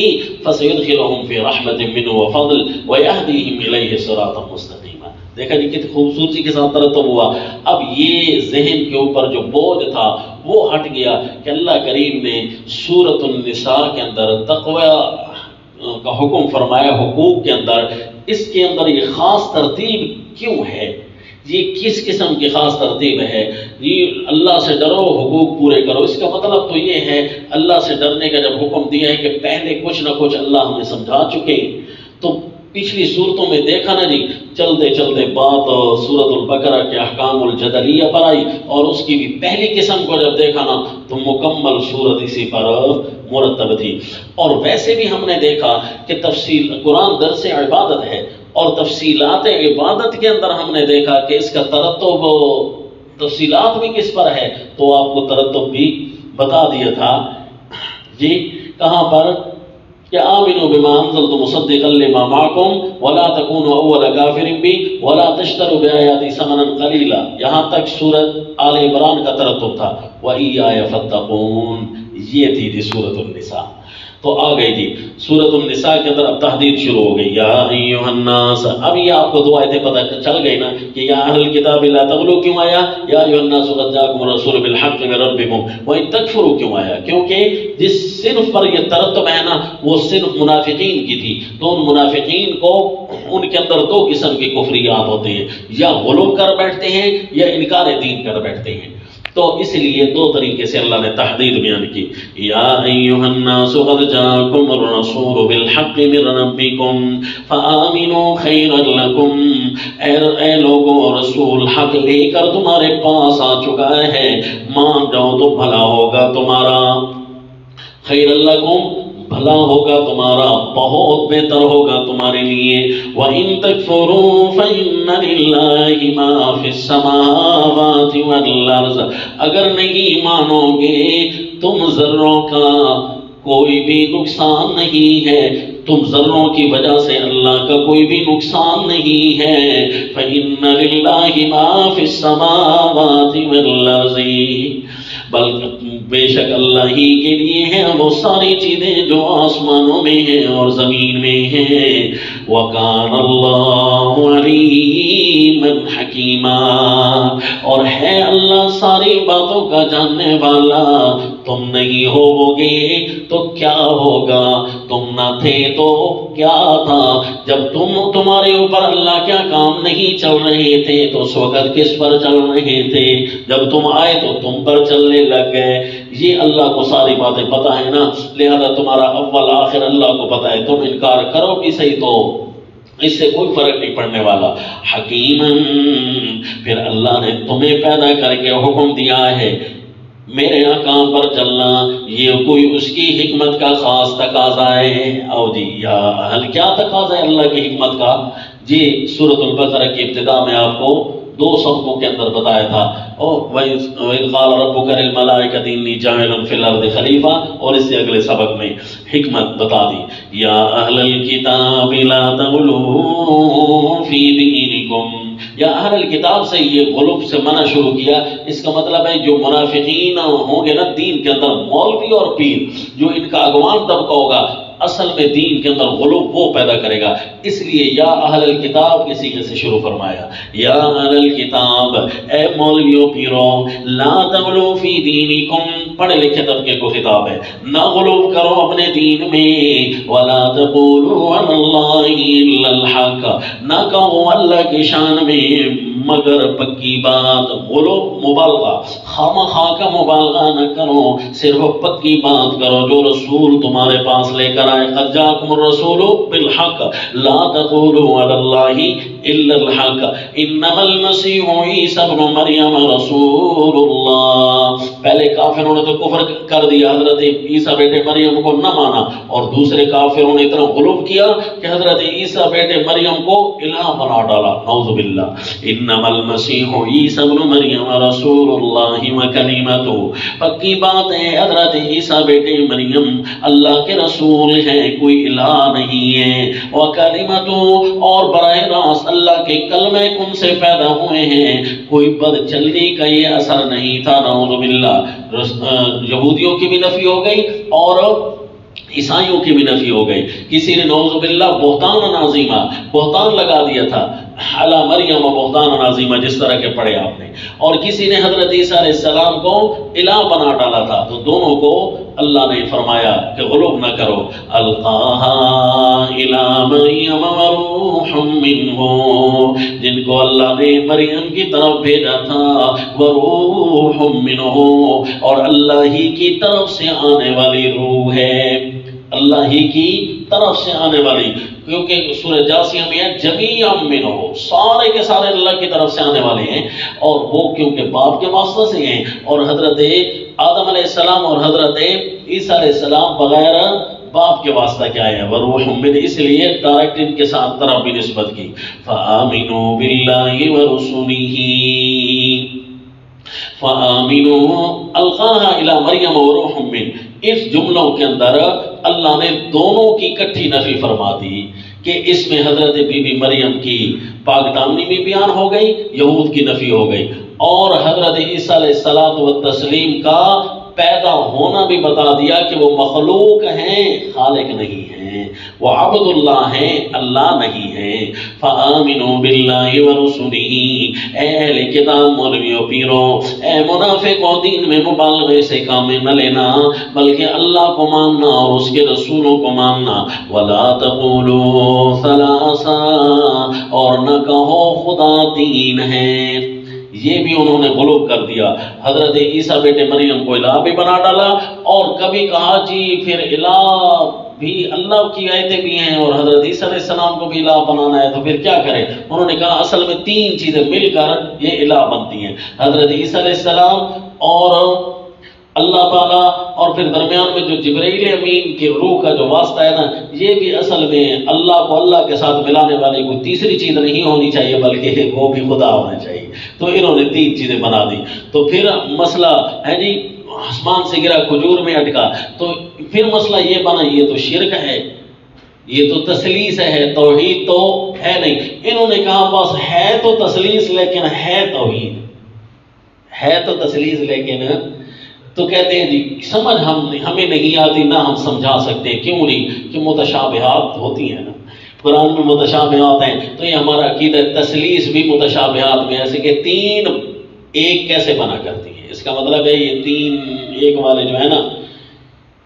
فسيدخلهم فی رحمت منہ وفضل ویہدیہم الیہ صراطا مستقیما۔ دیکھا جی کتنی خوبصورتی کے ساتھ ترتب ہوا۔ اب یہ ذہن کے اوپر جو بوجھ تھا وہ ہٹ گیا کہ اللہ کریم نے سورۃ النساء کے اندر تقوی کا حکم فرمایا، حقوق کے اندر، اس کے اندر یہ خاص ترتیب کیوں ہے؟ یہ کس قسم کی خاص ترتیب ہے؟ یہ اللہ سے ڈرو، حقوق پورے کرو، اس کا مطلب تو یہ ہے اللہ سے ڈرنے کا جب حکم دیا ہے کہ پہلے کچھ نہ کچھ اللہ ہمیں سمجھا چکے، تو پچھلی صورتوں میں دیکھا نا جی، چلتے چلتے بات سورۃ البقرہ کے احکام الجدلیہ پر آئی، اور اس کی بھی پہلی قسم کو جب دیکھا نا تو مکمل صورت اسی پر مرتب تھی۔ اور ویسے بھی ہم نے دیکھا کہ تفصیل قرآن درس عبادت ہے، اور تفصیلات عبادت کے اندر ہم نے دیکھا کہ اس کا ترتب تفصیلات بھی کس پر ہے، تو آپ کو ترتب بھی بتا دیا تھا جی، کہاں پر؟ کہ آمنوا بما انزلت مصدقا لما معکم ولا تکونوا اول کافر بی ولا تشتروا بآیاتی ثمنا قلیلا، یہاں تک سورۃ آل عمران کا ترتب تھا، وَإِيَّايَ فَاتَّقُونَ، یہ تھی سورۃ النساء۔ تو آ گئی تھی سورۃ النساء کے اندر اب تحدید شروع ہو گئی، یا ایھا الناس، اب یہ آپ کو دو آیتیں پتہ چل گئی نا کہ یا اہل الکتاب لا تغلوا کیوں آیا، یا ایھا الناس قد جاءکم الرسول بالحق من ربکم وان تکفروا کیوں آیا، کیونکہ جس صنف پر یہ ترتب ہے نا وہ صنف منافقین کی تھی، تو ان منافقین کو ان کے اندر دو قسم کی کفریات ہوتے ہیں، یا غلو کر بیٹھتے ہیں یا انکار دین کر بیٹھتے ہیں، تو اس لیے دو طریقے سے اللہ نے تحدید بیان کی، یا ایھا الناس قد جاءکم الرسول بالحق من ربکم فآمنوا خیرا لکم، اے لوگوں رسول حق لے کر تمہارے پاس آ چکا ہے، مان جاؤ تو بھلا ہوگا تمہارا، خیرا لکم بھلا ہوگا تمہارا، بہت بہتر ہوگا تمہارے لیے، وَإِن تَكْفُرُوا فَإِنَّ لِلَّهِ مَا فِي السَّمَاوَاتِ وَالْأَرْضِ، اگر نہیں مانو گے تم ذروں کا کوئی بھی نقصان نہیں ہے، تم ذروں کی وجہ سے اللہ کا کوئی بھی نقصان نہیں ہے، فَإِنَّ لِلَّهِ مَا فِي السَّمَاوَاتِ وَالْأَرْضِ، بلکہ بے شک اللہ ہی کے لیے ہیں وہ ساری چیزیں جو آسمانوں میں ہیں اور زمین میں ہیں، وَكَانَ اللَّهُ عَلِيمًا حَكِيمًا، اور ہے اللہ ساری باتوں کا جاننے والا، تم نہیں ہوگے تو کیا ہوگا، تم نہ تھے تو کیا تھا، جب تمہارے اوپر اللہ کیا کام نہیں چل رہے تھے تو اس وقت کس پر چل رہے تھے، جب تم آئے تو تم پر چلنے لگ گئے، یہ اللہ کو ساری باتیں پتہ ہے نا، لہذا تمہارا اول آخر اللہ کو پتہ ہے، تم انکار کرو بھی صحیح تو اس سے کوئی فرق نہیں پڑنے والا، حکیماً، پھر اللہ نے تمہیں پیدا کر کے حکم دیا ہے میرے احکام پر چلنا، یہ کوئی اس کی حکمت کا خاص تقاضا ہے، او جی یا اہل کیا تقاضا ہے اللہ کی حکمت کا، جی سورۃ البقرہ کی ابتدا میں آپ کو دو سبقوں کے اندر بتایا تھا، وَإِذْ قَالَ رَبُّكَ لِلْمَلَائِكَةِ إِنِّي جَاعِلٌ فِي الْأَرْضِ خَلِيفَةً، اور اس سے اگلے سبق میں حکمت بتا دی، یا اہل الکتاب لا تغلوا فی دینکم، یا اہل الکتاب سے یہ غلو سے منع شروع کیا، اس کا مطلب ہے جو منافقین ہوں گے نا دین کے اندر، مولوی اور پیر، جو ان کا اگوان طبقہ ہوگا، اصل میں دین کے اندر غلو وہ پیدا کرے گا، اس لیے یا اہل الکتاب کے صیغے سے شروع فرمایا، یا اہل الکتاب، اے مولویوں پیروں، لا تغلو فی دینکم، پڑھے لکھے طبقے کو خطاب ہے، نہ غلو کرو اپنے دین میں، ولا تقولوا علی اللہ الا الحق، نہ کہو اللہ کی شان میں مگر پکی بات، غلو مبالغہ، خامخواہ کا مبالغہ نہ کرو، صرف پکی بات کرو جو رسول تمہارے پاس لے کر آئے، قد جاءکم الرسول بالحق لا تقولوا علی اللہ الا الحق انما المسیح عیسی ابن مریم رسول اللہ، پہلے کافروں نے تو کفر کر دیا، حضرت عیسیٰ بیٹے مریم کو نہ مانا، اور دوسرے کافروں نے اتنا غلو کیا کہ حضرت عیسیٰ بیٹے مریم کو الہ بنا ڈالا، نعوذ باللہ، انما المسیح عیسی ابن مریم رسول اللہ وکلمتہ، پکی بات ہے حضرت عیسیٰ بیٹے مریم اللہ کے رسول ہیں، کوئی الہ نہیں ہے، وکلمتہ، اور براہ راست اللہ کے کلمہ کن سے پیدا ہوئے ہیں، کوئی بد چلنی کا یہ اثر نہیں تھا، نعوذ باللہ، یہودیوں کی بھی نفی ہو گئی اور عیسائیوں کی بھی نفی ہو گئی، کسی نے نعوذ باللہ بہتان عظیمہ، بہتان لگا دیا تھا، علی مریم بہتان عظیمہ جس طرح کے پڑھے آپ نے، اور کسی نے حضرت عیسیٰ علیہ السلام کو الہ بنا ڈالا تھا، تو دونوں کو اللہ نے فرمایا کہ غلو نہ کرو، القاہا الی مریم وروح منہ، جن کو اللہ نے مریم کی طرف بھیجا تھا، وروح منہ، اور اللہ ہی کی طرف سے آنے والی روح ہے، اللہ ہی کی طرف سے آنے والی، کیونکہ سورہ جاسیہ میں ہے جمیعا منہ، سارے کے سارے اللہ کی طرف سے آنے والے ہیں، اور وہ کیونکہ باپ کے واسطہ سے ہیں، اور حضرت آدم علیہ السلام اور حضرت عیسیٰ علیہ السلام بغیر باپ کے واسطہ کیا ہے، وروح منہ، اس لیے ڈائریکٹ ان کے ساتھ طرف بھی نسبت کی، فآمنوا باللہ ورسولہ، فآمنوا، القاہا الی مریم وروح منہ، اس جملوں کے اندر اللہ نے دونوں کی اکٹھی نفی فرما دی کہ اس میں حضرت بی بی مریم کی پاک دامنی بھی بیان ہو گئی، یہود کی نفی ہو گئی، اور حضرت عیسیٰ علیہ الصلوۃ والتسلیم کا پیدا ہونا بھی بتا دیا کہ وہ مخلوق ہیں، خالق نہیں ہیں، وہ عبد اللہ ہیں، اللہ نہیں ہیں۔ فآمنوا باللہ ورسلہ، اے اہل کتاب مولویوں پیروں، اے منافقوں، دین میں مبالغے سے کام نہ لینا بلکہ اللہ کو ماننا اور اس کے رسولوں کو ماننا۔ ولا تقولوا ثلاثہ، اور نہ کہو خدا تین ہے۔ یہ بھی انہوں نے غلوب کر دیا، حضرت عیسیٰ بیٹے مریم کو الہ بھی بنا ڈالا، اور کبھی کہا جی پھر الہ بھی اللہ کی آیتیں بھی ہیں اور حضرت عیسیٰ علیہ السلام کو بھی الہ بنانا ہے تو پھر کیا کریں؟ انہوں نے کہا اصل میں تین چیزیں مل کر یہ الہ بنتی ہیں، حضرت عیسیٰ علیہ السلام اور اللہ تعالیٰ، اور پھر درمیان میں جو جبرائیل امین کی روح کا جو واسطہ ہے نا، یہ بھی اصل میں اللہ کو اللہ کے ساتھ ملانے والی کوئی تیسری چیز نہیں ہونی چاہیے بلکہ وہ بھی خدا ہونا چاہیے۔ تو انہوں نے تین چیزیں بنا دی، تو پھر مسئلہ ہے جی آسمان سے گرا کھجور میں اٹکا، تو پھر مسئلہ یہ بنا یہ تو شرک ہے، یہ تو تثلیث ہے، توحید تو ہے نہیں۔ انہوں نے کہا بس ہے تو تثلیث لیکن ہے توحید، ہے تو تثلیث لیکن، تو کہتے ہیں جی سمجھ ہمیں نہیں آتی نہ ہم سمجھا سکتے، کیوں نہیں؟ کہ متشابہات ہوتی ہیں نا، قرآن میں متشابہات ہیں، تو یہ ہمارا عقیدہ تثلیث بھی متشابہات میں، ایسے کہ تین ایک کیسے بنا کرتی ہے، اس کا مطلب ہے یہ تین ایک والے جو ہے نا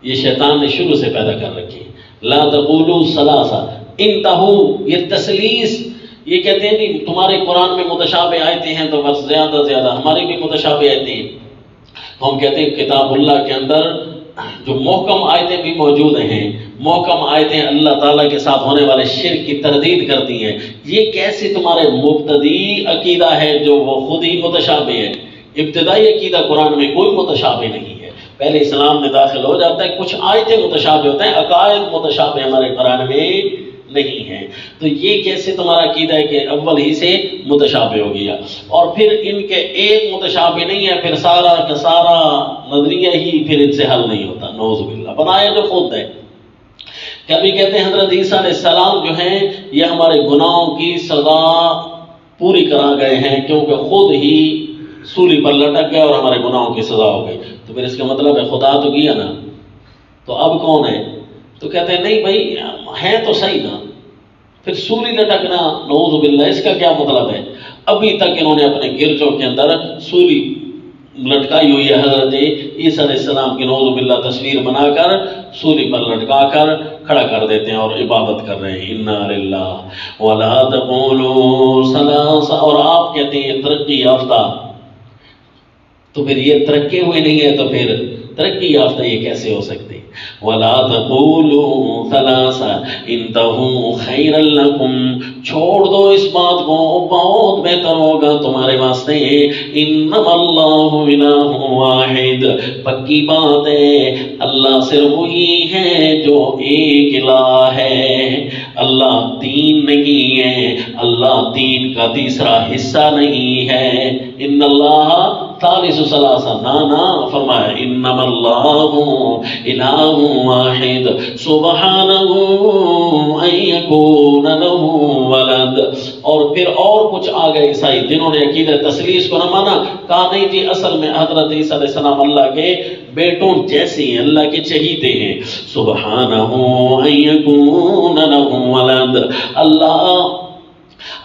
یہ شیطان نے شروع سے پیدا کر رکھی۔ لا تقولوا ثلاثہ انتہو، یہ تثلیث، یہ کہتے ہیں کہ تمہارے قرآن میں متشابہ آیتیں ہیں تو بس زیادہ ہماری بھی متشابہ آیتیں ہیں، تو ہم کہتے ہیں کتاب اللہ کے اندر جو محکم آیتیں بھی موجود ہیں، محکم آیتیں اللہ تعالیٰ کے ساتھ ہونے والے شرک کی تردید کرتی ہیں، یہ کیسے تمہارے مبتدی عقیدہ ہے جو وہ خود ہی متشابہ ہے؟ ابتدائی عقیدہ قرآن میں کوئی متشابہ نہیں ہے، پہلے اسلام میں داخل ہو جاتا ہے کچھ آیتیں متشابہ ہوتے ہیں، عقائد متشابہ ہمارے قرآن میں نہیں ہے، تو یہ کیسے تمہارا عقیدہ ہے کہ اول ہی سے متشابہ ہو گیا؟ اور پھر ان کے ایک متشابہ نہیں ہے، پھر سارا کا سارا نظریہ ہی پھر ان سے حل نہیں ہوتا، نعوذ باللہ، بنایا جو خود ہے۔ کبھی کہتے ہیں حضرت عیسیٰ علیہ السلام جو ہیں یہ ہمارے گناہوں کی سزا پوری کرا گئے ہیں کیونکہ خود ہی سولی پر لٹک گئے اور ہمارے گناہوں کی سزا ہو گئی، تو پھر اس کا مطلب ہے خدا تو کیا نا، تو اب کون ہے؟ تو کہتے ہیں نہیں بھائی ہے تو صحیح نا، پھر سولی لٹکنا نعوذ باللہ اس کا کیا مطلب ہے؟ ابھی تک انہوں نے اپنے گرجوں کے اندر سولی لٹکائی ہوئی ہے، حضرت عیسیٰ علیہ السلام کی نعوذ باللہ تصویر بنا کر سولی پر لٹکا کر کھڑا کر دیتے ہیں اور عبادت کر رہے ہیں، انا للہ ولا تقولوا ثلاثہ، اور آپ کہتے ہیں یہ ترقی یافتہ، تو پھر یہ ترقی ہوئے نہیں ہے تو پھر ترقی یافتہ یہ کیسے ہو سکتے؟ وَلَا تَقُولُوا ثَلَاثَ انتَهُوا خَيْرًا لَكُمْ، چھوڑ دو اس بات کو، بہت بہتر ہوگا تمہارے واسطے، اِنَّمَا اللَّهُ إِلَٰهٌ وَاحِدٌ، پکی بات ہے اللہ صرف وہی ہے جو ایک الہ ہے، اللہ تین نہیں ہے، اللہ تین کا تیسرا حصہ نہیں ہے، ان اللہ ثالث ثلاثہ، نا فرمایا انما اللہ الہ واحد سبحانہ ان یکون لہ ولد، اور پھر اور کچھ آ گئے عیسائی جنہوں نے عقیدہ تثلیث کو نہ مانا، کہا نہیں جی اصل میں حضرت عیسیٰ علیہ السلام اللہ کے بیٹوں جیسے ہیں، اللہ کے چہیتے ہیں، سبحانہ ان یکون لہ ولد،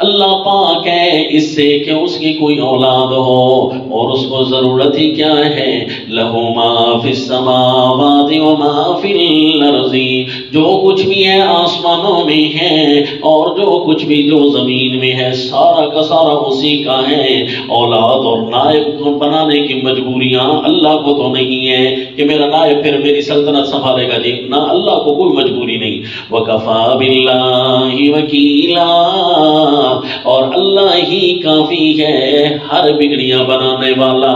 اللہ پاک ہے اس سے کہ اس کی کوئی اولاد ہو، اور اس کو ضرورت ہی کیا ہے، لہو ما فی السماوات و ما فی الارض، جو کچھ بھی ہے آسمانوں میں ہے اور جو کچھ بھی جو زمین میں ہے سارا کا سارا اسی کا ہے۔ اولاد اور نائب بنانے کی مجبوریاں اللہ کو تو نہیں ہے کہ میرا نائب پھر میری سلطنت سنبھالے گا، جی نہ، اللہ کو کوئی مجبوری نہیں، وَكَفَى بِاللَّهِ وَكِيلًا، اور اللہ ہی کافی ہے ہر بگڑیاں بنانے والا،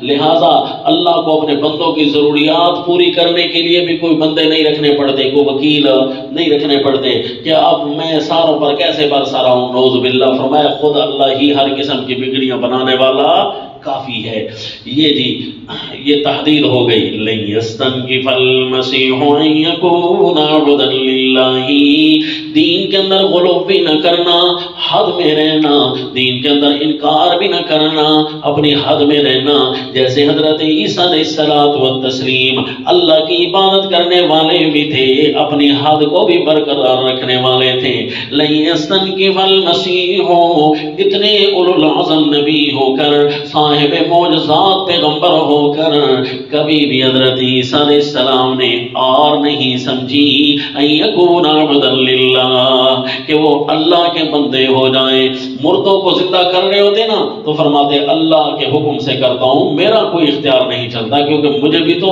لہذا اللہ کو اپنے بندوں کی ضروریات پوری کرنے کے لیے بھی کوئی بندے نہیں رکھنے پڑتے، کوئی وکیل نہیں رکھنے پڑتے کہ اب میں ساروں پر کیسے برسا رہا ہوں، نعوذ باللہ، فرمایا خود اللہ ہی ہر قسم کی بگڑیاں بنانے والا کافی ہے۔ یہ جی یہ تحدید ہو گئی، لن یستنکف المسیح ان یکون عبدا للہ، دین کے اندر غلو بھی نہ کرنا، حد میں رہنا، دین کے اندر انکار بھی نہ کرنا، اپنی حد میں رہنا۔ جیسے حضرت عیسیٰ علیہ الصلوۃ والتسلیم اللہ کی عبادت کرنے والے بھی تھے، اپنی حد کو بھی برقرار رکھنے والے تھے۔ لن یستنکف المسیح، اتنے اولو العزم نبی ہو کر، صاحب معجزات پیغمبر ہو کر، کبھی بھی حضرت عیسیٰ علیہ السلام نے اور نہیں سمجھی ان یکون عبدا للہ، کہ وہ اللہ کے بندے ہو جائیں۔ مردوں کو زندہ کر رہے ہوتے نا تو فرماتے اللہ کے حکم سے کرتا ہوں، میرا کوئی اختیار نہیں چلتا، کیونکہ مجھے بھی تو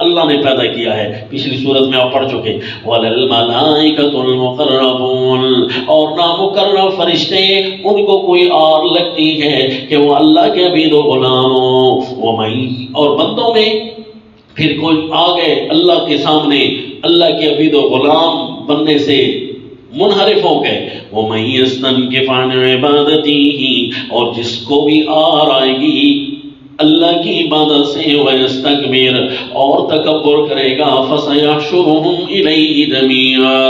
اللہ نے پیدا کیا ہے۔ پچھلی صورت میں آپ پڑھ چکے، وَلَلْمَلَائِكَةُ الْمُقَرَّبُونَ، اور نامقرب فرشتے ان کو کوئی آر لگتی ہے کہ وہ اللہ کے عبید و غلام ہوں۔ اور بندوں میں پھر کوئی آگے اللہ کے سامنے اللہ کے عبید و غلام بننے سے منحرف ہو گئے۔ وَمَن يَسْتَنكِفْ عَنْ عِبَادَتِهِ، اور جس کو بھی آر آئے گی اللہ کی عبادت سے، وَيَسْتَكْبِرْ، اور تکبر کرے گا، فَسَيَحْشُرُهُمْ إِلَيْهِ جَمِيعًا،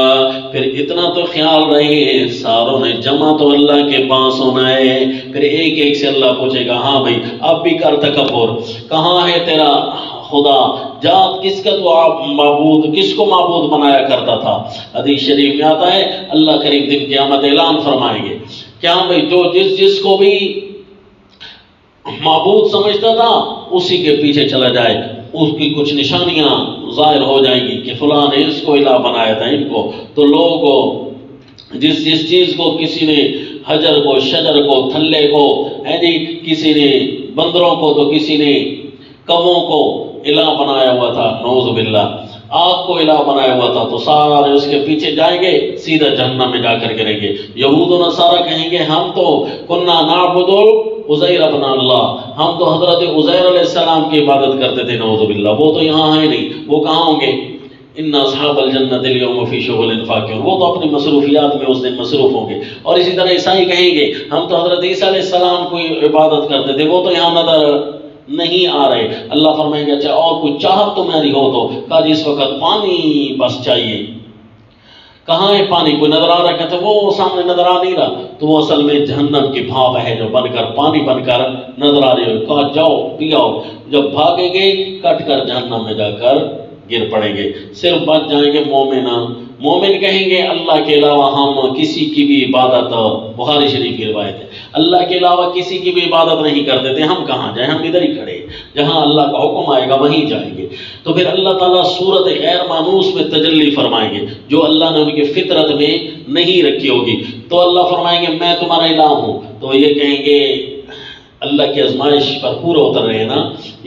پھر اتنا تو خیال رہے ساروں نے جمع تو اللہ کے پاس ہونا ہے۔ پھر ایک ایک سے اللہ پوچھے گا، ہاں بھائی اب بھی کر تکبر، کہاں ہے تیرا خدا، جات کس کا تو آپ معبود، کس کو معبود بنایا کرتا تھا۔ حدیث شریف میں آتا ہے اللہ کریم دن قیامت اعلان فرمائیں گے، کیا بھائی جو جس کو بھی معبود سمجھتا تھا اسی کے پیچھے چلا جائے، اس کی کچھ نشانیاں ظاہر ہو جائیں گی کہ فلاں نے اس کو الہ بنایا تھا ان کو، تو لوگ جس چیز کو کسی نے حجر کو، شجر کو، تھلے کو، کسی نے بندروں کو تو کسی نے کووں کو الہ بنایا ہوا تھا، نعوذ باللہ، آگ کو الہ بنایا ہوا تھا، تو سارے اس کے پیچھے جائیں گے، سیدھا جہنم میں جا کر گریں گے۔ یہود و نصارہ کہیں گے ہم تو کننا نعبد عزیر ابن اللہ، ہم تو حضرت عزیر علیہ السلام کی عبادت کرتے تھے، نعوذ باللہ، وہ تو یہاں ہے نہیں، وہ کہاں ہوں گے؟ ان اصحاب الجنت اليوم فی شغل فاکہون، وہ تو اپنی مصروفیات میں اس دن مصروف ہوں گے۔ اور اسی طرح عیسائی کہیں گے ہم تو حضرت عیسیٰ علیہ السلام کی عبادت کرتے تھے، وہ تو یہاں نظر نہیں آ رہے۔ اللہ فرمائیں گے اچھا اور کوئی چاہت تمہاری ہو تو، کہا جس وقت پانی بس چاہیے، کہاں ہے پانی، کوئی نظر آ رہا، کہتے وہ سامنے نظر آ نہیں رہا، تو وہ اصل میں جہنم کی بھاپ ہے جو بن کر پانی بن کر نظر آ رہی ہے، کہا جاؤ پیاؤ، جب بھاگیں گے کٹ کر جہنم میں جا کر گر پڑیں گے، صرف بچ جائیں گے مومن کہیں گے اللہ کے علاوہ ہم کسی کی بھی عبادت، بخاری شریف کی روایت ہے، اللہ کے علاوہ کسی کی بھی عبادت نہیں کرتے تھے، ہم کہاں جائیں، ہم ادھر ہی کھڑے، جہاں اللہ کا حکم آئے گا وہیں جائیں گے۔ تو پھر اللہ تعالیٰ صورت غیر مانوس میں تجلی فرمائیں گے جو اللہ نے ان کی فطرت میں نہیں رکھی ہوگی، تو اللہ فرمائیں گے میں تمہارا الہ ہوں، تو یہ کہیں گے اللہ کی آزمائش پر پورا اتر رہے ہیں نا،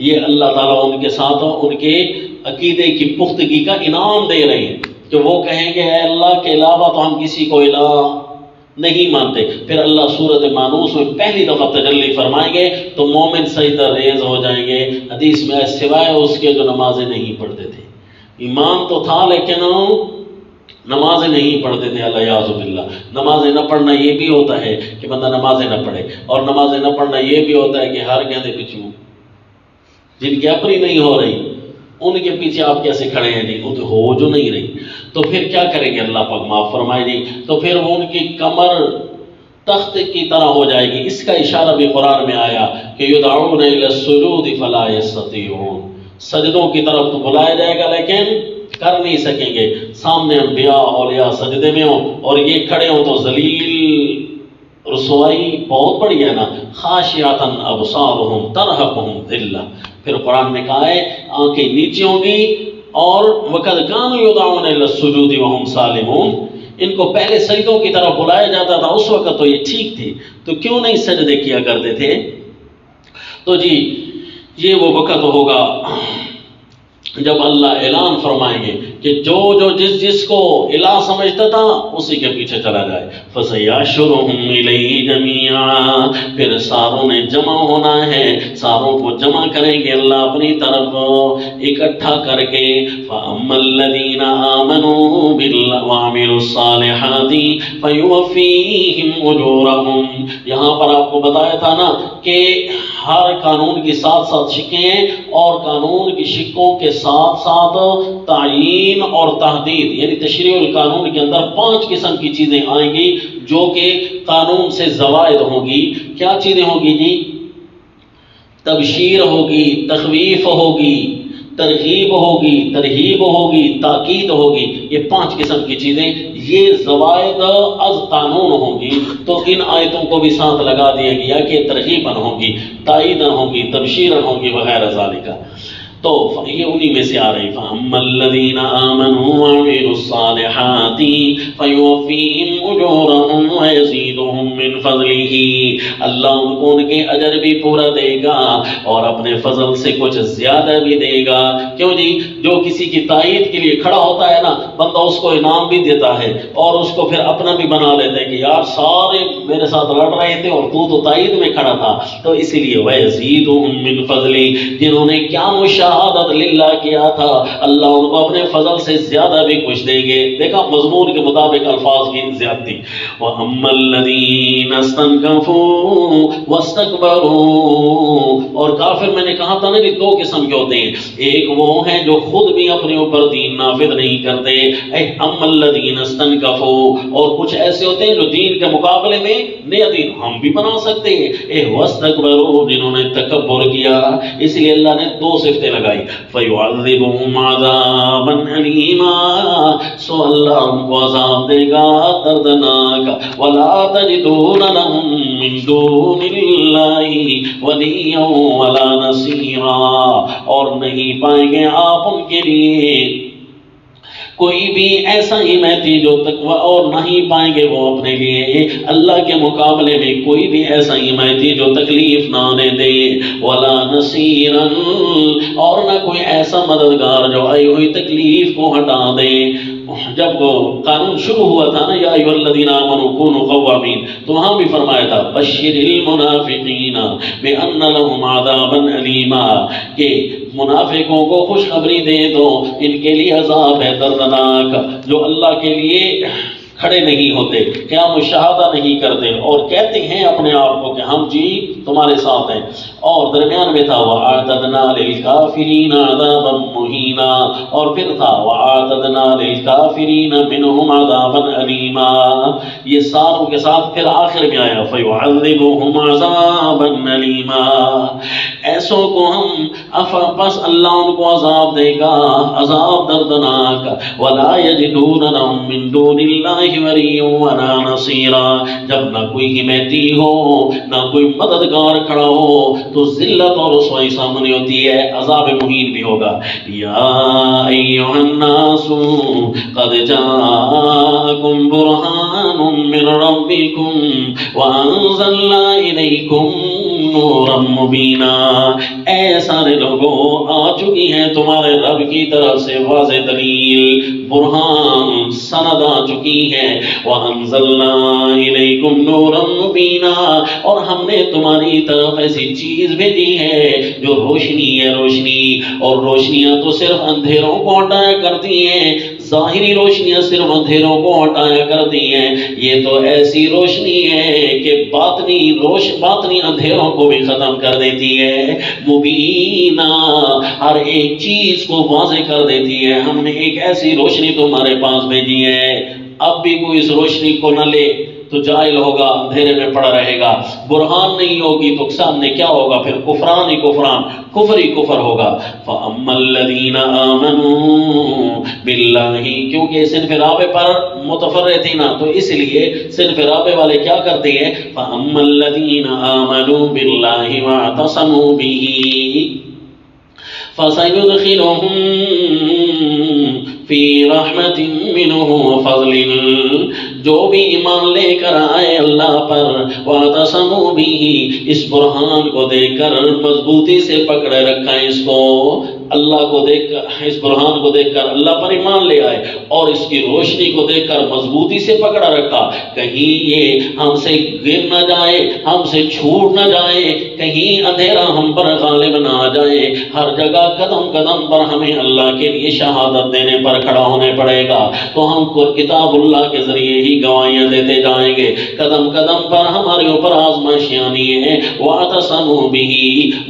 یہ اللہ تعالیٰ ان کے ساتھ ان کے عقیدے کی پختگی کا انعام دے رہے ہیں کہ وہ کہیں گے اے اللہ کے علاوہ تو ہم کسی کو الہ نہیں مانتے۔ پھر اللہ صورت مانوس میں پہلی دفعہ تجلی فرمائیں گے تو مومن سجدہ ریز ہو جائیں گے، حدیث میں سوائے اس کے جو نمازیں نہیں پڑھتے تھے، ایمان تو تھا لیکن نمازیں نہیں پڑھتے تھے، الیاذ باللہ۔ نمازیں نہ پڑھنا یہ بھی ہوتا ہے کہ بندہ نمازیں نہ پڑھے، اور نمازیں نہ پڑھنا یہ بھی ہوتا ہے کہ ہر گندے پچھو جن کی اپنی نہیں ہو رہی ان کے پیچھے آپ کیسے کھڑے ہیں جی، وہ تو ہو جو نہیں رہی، تو پھر کیا کریں گے اللہ پاک معاف فرمائے جی، تو پھر وہ ان کی کمر تخت کی طرح ہو جائے گی۔ اس کا اشارہ بھی قرآن میں آیا کہ یدعون الی السجود فلا یستطیعون، سجدوں کی طرف تو بلایا جائے گا لیکن کر نہیں سکیں گے، سامنے انبیاء اولیاء سجدے میں ہوں اور یہ کھڑے ہوں تو ذلیل، رسوائی بہت بڑی ہے نا، خاشعۃ ابصارہم ترہقہم ذلہ، پھر قرآن نے کہا ہے آنکھیں نیچے ہوں گی، اور وَقَدْ كَانُوا يُدْعَوْنَ إِلَى السُّجُودِ وَهُمْ سَالِمُونَ، ان کو پہلے سجدوں کی طرف بلایا جاتا تھا، اس وقت تو یہ ٹھیک تھے، تو کیوں نہیں سجدے کیا کرتے تھے؟ تو جی یہ وہ وقت ہوگا جب اللہ اعلان فرمائیں گے کہ جو جس کو الہ سمجھتا تھا اسی کے پیچھے چلا جائے، فَسَيَحْشُرُهُمْ إِلَيْهِ جَمِيعًا، پھر ساروں نے جمع ہونا ہے، ساروں کو جمع کریں گے اللہ اپنی طرف اکٹھا کر کے، فَأَمَّا الَّذِينَ آمَنُوا بِاللَّهِ وَعَمِلُوا الصَّالِحَاتِ فَيُوَفِّيهِمْ أُجُورَهُمْ، یہاں پر آپ کو بتایا تھا نا کہ ہر قانون کی ساتھ ساتھ شکیں ہیں، اور قانون کی شکوں کے ساتھ ساتھ تعیین اور تحدید، یعنی تشریع القانون کے اندر 5 قسم کی چیزیں آئیں گی جو کہ قانون سے زوائد ہوں گی۔ کیا چیزیں ہوں گی جی؟ تبشیر ہوگی، تخویف ہوگی، ترغیب ہوگی، ترہیب ہوگی، تاکید ہوگی، یہ 5 قسم کی چیزیں، یہ زوائد از قانون ہوں گی۔ تو ان آیتوں کو بھی ساتھ لگا دیا گیا کہ ترغیباً ہوں گی، تائیداً ہوں گی، تبشیراً ہوں گی وغیرہ ذالکہ۔ تو یہ انہی میں سے آ رہی فَأَمَّا الَّذِينَ آمَنُوا وَعَمِلُوا الصَّالِحَاتِ فَيُوَفِّيهِمْ أُجُورَهُمْ وَيَزِيدُهُمْ مِنْ فَضْلِهِ، اللہ ان کو ان کے اجر بھی پورا دے گا اور اپنے فضل سے کچھ زیادہ بھی دے گا۔ کیوں جی؟ جو کسی کی تائید کے لیے کھڑا ہوتا ہے نا بندہ، اس کو انعام بھی دیتا ہے اور اس کو پھر اپنا بھی بنا لیتا ہے کہ یار سارے میرے ساتھ لڑ رہے تھے اور تو تائید میں کھڑا تھا۔ تو اسی لیے وَيَزِيدُهُمْ مِنْ فَضْلِهِ، جنہوں نے کیا شہادت للہ کیا تھا، اللہ ان کو اپنے فضل سے زیادہ بھی کچھ دیں گے۔ دیکھا مضمون کے مطابق الفاظ کی زیادتی۔ وَأَمَّا الَّذِينَ اسْتَنكَفُوا وَاسْتَكْبَرُوا، اور کافر میں نے کہا تھا نا کہ 2 قسم کے ہوتے ہیں، ایک وہ ہیں جو خود بھی اپنے اوپر دین نافذ نہیں کرتے، أَمَّا الَّذِينَ اسْتَنكَفُوا، اور کچھ ایسے ہوتے ہیں جو دین کے مقابلے میں نیا دین ہم بھی بنا سکتے ہیں، وَاسْتَكْبَرُوا، جنہوں نے تکبر کیا۔ اس لیے اللہ نے 2 صفتیں لگائی، فَيُعَذِّبُهُمْ عَذَابًا أَلِيمًا، سو اللہ ان کو عذاب دے گا دردناک، وَلَا تَجِدُونَ لَهُم مِّن دُونِ اللَّهِ وَلِيًّا وَلَا نَصِيرًا، اور نہیں پائیں گے آپ ان کے لیے کوئی بھی ایسا حمایتی جو تقوی، اور نہیں پائیں گے وہ اپنے لیے اللہ کے مقابلے میں کوئی بھی ایسا حمایتی جو تکلیف نہ آنے دے، ولا نصیرا، اور نہ کوئی ایسا مددگار جو آئی ہوئی تکلیف کو ہٹا دے۔ جب وہ قانون شروع ہوا تھا نا یا ایھا الذین آمنوا کونوا قوامین، تو وہاں بھی فرمایا تھا بشر المنافقین بان لهم عذابا الیما، کہ منافقوں کو خوشخبری دے دو ان کے لیے عذاب ہے دردناک، جو اللہ کے لیے کھڑے نہیں ہوتے، کیا مشاہدہ نہیں کرتے اور کہتے ہیں اپنے آپ کو کہ ہم جی تمہارے ساتھ ہیں، اور درمیان میں تھا وَأَعْتَدْنَا لِلْكَافِرِينَ عَذَابًا مُهِينًا، اور پھر تھا وَأَعْتَدْنَا لِلْكَافِرِينَ مِنْهُمْ عَذَابًا أَلِيمًا، یہ ساروں کے ساتھ پھر آخر میں آیا فَيُعَذِّبُهُمْ عَذَابًا أَلِيمًا، ایسوں کو ہم بس اللہ ان کو عذاب دے گا، عذاب دردناک، وَلَا يَجِدُونَ لَهُم مِّن دُونِ اللَّهِ وَلِيًّا وَلَا نَصِيرًا، جب نہ کوئی حمایتی ہو نہ کوئی مددگار کھڑا ہو تو ذلت اور رسوائی سامنے ہوتی ہے، عذاب مہین بھی ہوگا۔ یا ایھا الناس قد جاءکم برہان من ربکم وانزلنا الیکم نورا مبینا، اے سارے لوگوں آ چکی ہیں تمہارے رب کی طرف سے واضح دلیل، برہان سند آ چکی ہے، وانزلنا الیکم نورا مبینا، اور ہم نے تمہاری طرف ایسی چیز بھیجی ہے جو روشنی ہے، روشنی، اور روشنیاں تو صرف اندھیروں کو ہٹایا کرتی ہیں، ظاہری روشنیاں صرف اندھیروں کو ہٹایا کرتی ہیں، یہ تو ایسی روشنی ہے کہ باطنی اندھیروں کو بھی ختم کر دیتی ہے، مبینہ، ہر ایک چیز کو واضح کر دیتی ہے۔ ہم نے ایک ایسی روشنی تمہارے پاس بھیجی ہے، اب بھی کوئی اس روشنی کو نہ لے تو جاہل ہوگا، اندھیرے میں پڑا رہے گا، برہان نہیں ہوگی تو سامنے کیا ہوگا؟ پھر کفران ہی کفران، کفر ہی کفر ہوگا۔ فَأَمَّا الَّذِينَ آمَنُوا بِاللَّهِ، کیونکہ صنف رابع پر متفرع تھی نا تو اس لیے صنف رابع والے کیا کرتے ہیں؟ فَأَمَّا الَّذِينَ آمَنُوا بِاللَّهِ وَاعْتَصَمُوا بِهِ فَسَيُدْخِلُهُم فِي رَحْمَةٍ مِّنْهُ وَفَضْلٍ، جو بھی ایمان لے کر آئے اللہ پر، وَاعْتَصَمُوا بِهِ، اس برہان کو دیکھ کر مضبوطی سے پکڑے رکھا اس کو، اللہ کو دیکھ کر، اس برہان کو دیکھ کر اللہ پر ایمان لے آئے، اور اس کی روشنی کو دیکھ کر مضبوطی سے پکڑا رکھا، کہیں یہ ہم سے گر نہ جائے، ہم سے چھوٹ نہ جائے، کہیں اندھیرا ہم پر غالب نہ آ جائے۔ ہر جگہ قدم قدم پر ہمیں اللہ کے لیے شہادت دینے پر کھڑا ہونے پڑے گا، تو ہم کو کتاب اللہ کے ذریعے ہی گواہیاں دیتے جائیں گے۔ قدم قدم پر ہمارے اوپر آزمائشیں آنی ہیں۔ وَاعْتَصَمُوا بِهِ،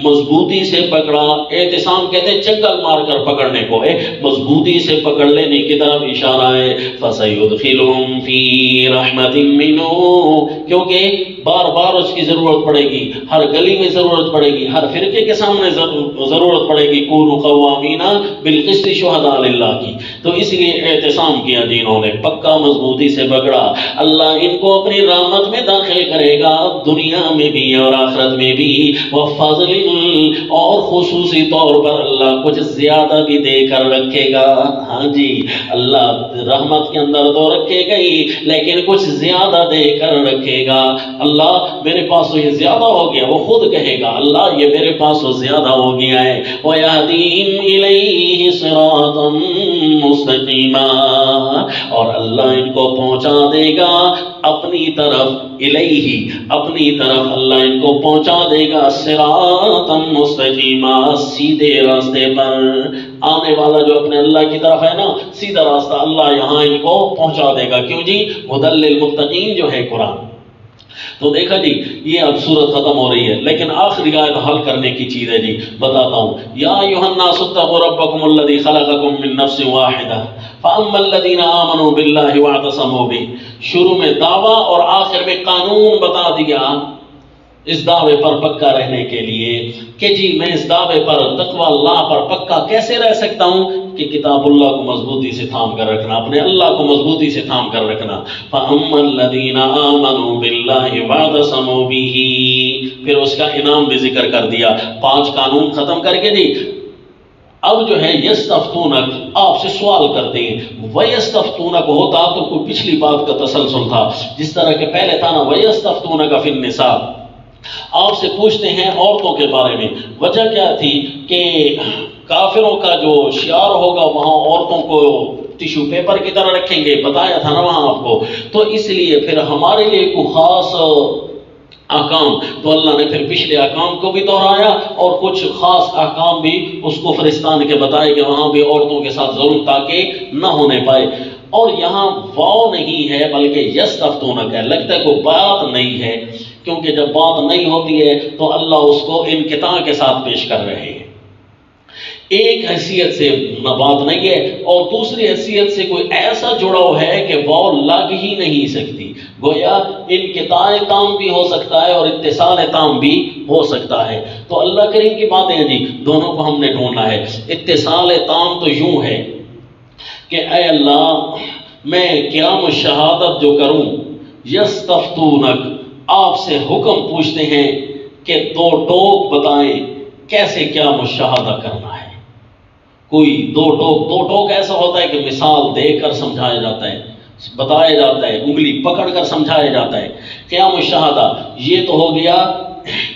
مضبوطی سے پکڑا۔ اعتصام کہتے ہیں چنگل مار کر پکڑنے کو ہے، مضبوطی سے پکڑ لینے کی طرف اشارہ ہے۔ فَسَيُدْخِلُهُمْ فِي رَحْمَةٍ مِّنْهُ، کیونکہ بار بار اس کی ضرورت پڑے گی، ہر گلی میں ضرورت پڑے گی، ہر فرقے کے سامنے ضرورت پڑے گی۔ كُونُوا قَوَّامِينَ بِالْقِسْطِ شُهَدَاءَ لِلَّهِ کی، تو اس لیے اعتصام کیا جنہوں نے، پکا مضبوطی سے پکڑا۔ اللہ ان کو اپنی رحمت میں داخل کرے گا، دنیا میں بھی اور آخرت میں بھی۔ وَفَضْلٍ، اور خصوصی طور پر اللہ کچھ زیادہ بھی دے کر رکھے گا۔ ہاں جی، اللہ رحمت کے اندر تو رکھے گئی، لیکن کچھ زیادہ دے کر رکھے گا۔ اللہ میرے پاس تو یہ زیادہ ہو گیا، وہ خود کہے گا اللہ یہ میرے پاس تو زیادہ ہو گیا ہے۔ وَيَهْدِيهِمْ إِلَيْهِ صِرَاطًا مُسْتَقِيمًا، اور اللہ ان کو پہنچا دے گا اپنی طرف، الیہ اپنی طرف اللہ ان کو پہنچا دے گا، صراطا مستقیما، سیدھے راستے پر۔ آنے والا جو اپنے اللہ کی طرف ہے نا، سیدھا راستہ اللہ یہاں ان کو پہنچا دے گا۔ کیوں جی؟ ھدی للمتقین جو ہے قرآن۔ تو دیکھا جی، یہ اب سورت ختم ہو رہی ہے، لیکن آخری آیت حل کرنے کی چیز ہے جی، بتاتا ہوں۔ یا ایھا الناس اتقوا ربکم الذی خلقکم من نفس واحدہ فاما الذین آمنوا باللہ واعتصموا بہ، شروع میں دعویٰ اور آخر میں قانون بتا دیا اس دعوے پر پکا رہنے کے لیے کہ جی میں اس دعوے پر، تقوی اللہ پر پکا کیسے رہ سکتا ہوں؟ کہ کتاب اللہ کو مضبوطی سے تھام کر رکھنا، اپنے اللہ کو مضبوطی سے تھام کر رکھنا۔ فَأَمَّا الَّذِينَ آمَنُوا بِاللَّهِ وَاعْتَصَمُوا بِهِ، پھر اس کا انعام بھی ذکر کر دیا۔ 5 قانون ختم کر کے جی اب جو ہے یستفتونک، آپ سے سوال کرتے ہیں۔ ویستفتونک ہوتا تو کوئی پچھلی بات کا تسلسل تھا، جس طرح کہ پہلے تھا نا ویستفتونک فی النساء، آپ سے پوچھتے ہیں عورتوں کے بارے میں۔ وجہ کیا تھی کہ کافروں کا جو شعار ہوگا وہاں عورتوں کو ٹیشو پیپر کی طرح رکھیں گے، بتایا تھا نا وہاں آپ کو، تو اس لیے پھر ہمارے لیے کوئی خاص احکام، تو اللہ نے پھر پچھلے احکام کو بھی دہرایا اور کچھ خاص احکام بھی اس کو فرستان کے بتائے کہ وہاں بھی عورتوں کے ساتھ ضرور تاکہ نہ ہونے پائے۔ اور یہاں واو نہیں ہے بلکہ یستفتونک ہے، لگتا ہے کوئی بات نہیں ہے، کیونکہ جب بات نہیں ہوتی ہے تو اللہ اس کو انقطاع کے ساتھ پیش کر رہے ہیں۔ ایک حیثیت سے نہ بات نہیں ہے، اور دوسری حیثیت سے کوئی ایسا جڑاؤ ہے کہ واو لگ ہی نہیں سکتی، گویا انقطاع تام بھی ہو سکتا ہے اور اتصال تام بھی ہو سکتا ہے۔ تو اللہ کریم کی باتیں ہیں جی، دونوں کو ہم نے ڈھونڈنا ہے۔ اتصال تام تو یوں ہے کہ اے اللہ میں قیام الشہادت جو کروں، یستفتونک، آپ سے حکم پوچھتے ہیں کہ 2 ٹوک بتائیں کیسے قیام الشہادہ کرنا ہے۔ کوئی 2 ٹوک ایسا ہوتا ہے کہ مثال دے کر سمجھایا جاتا ہے، بتایا جاتا ہے، انگلی پکڑ کر سمجھایا جاتا ہے۔ قیام الشہادہ یہ تو ہو گیا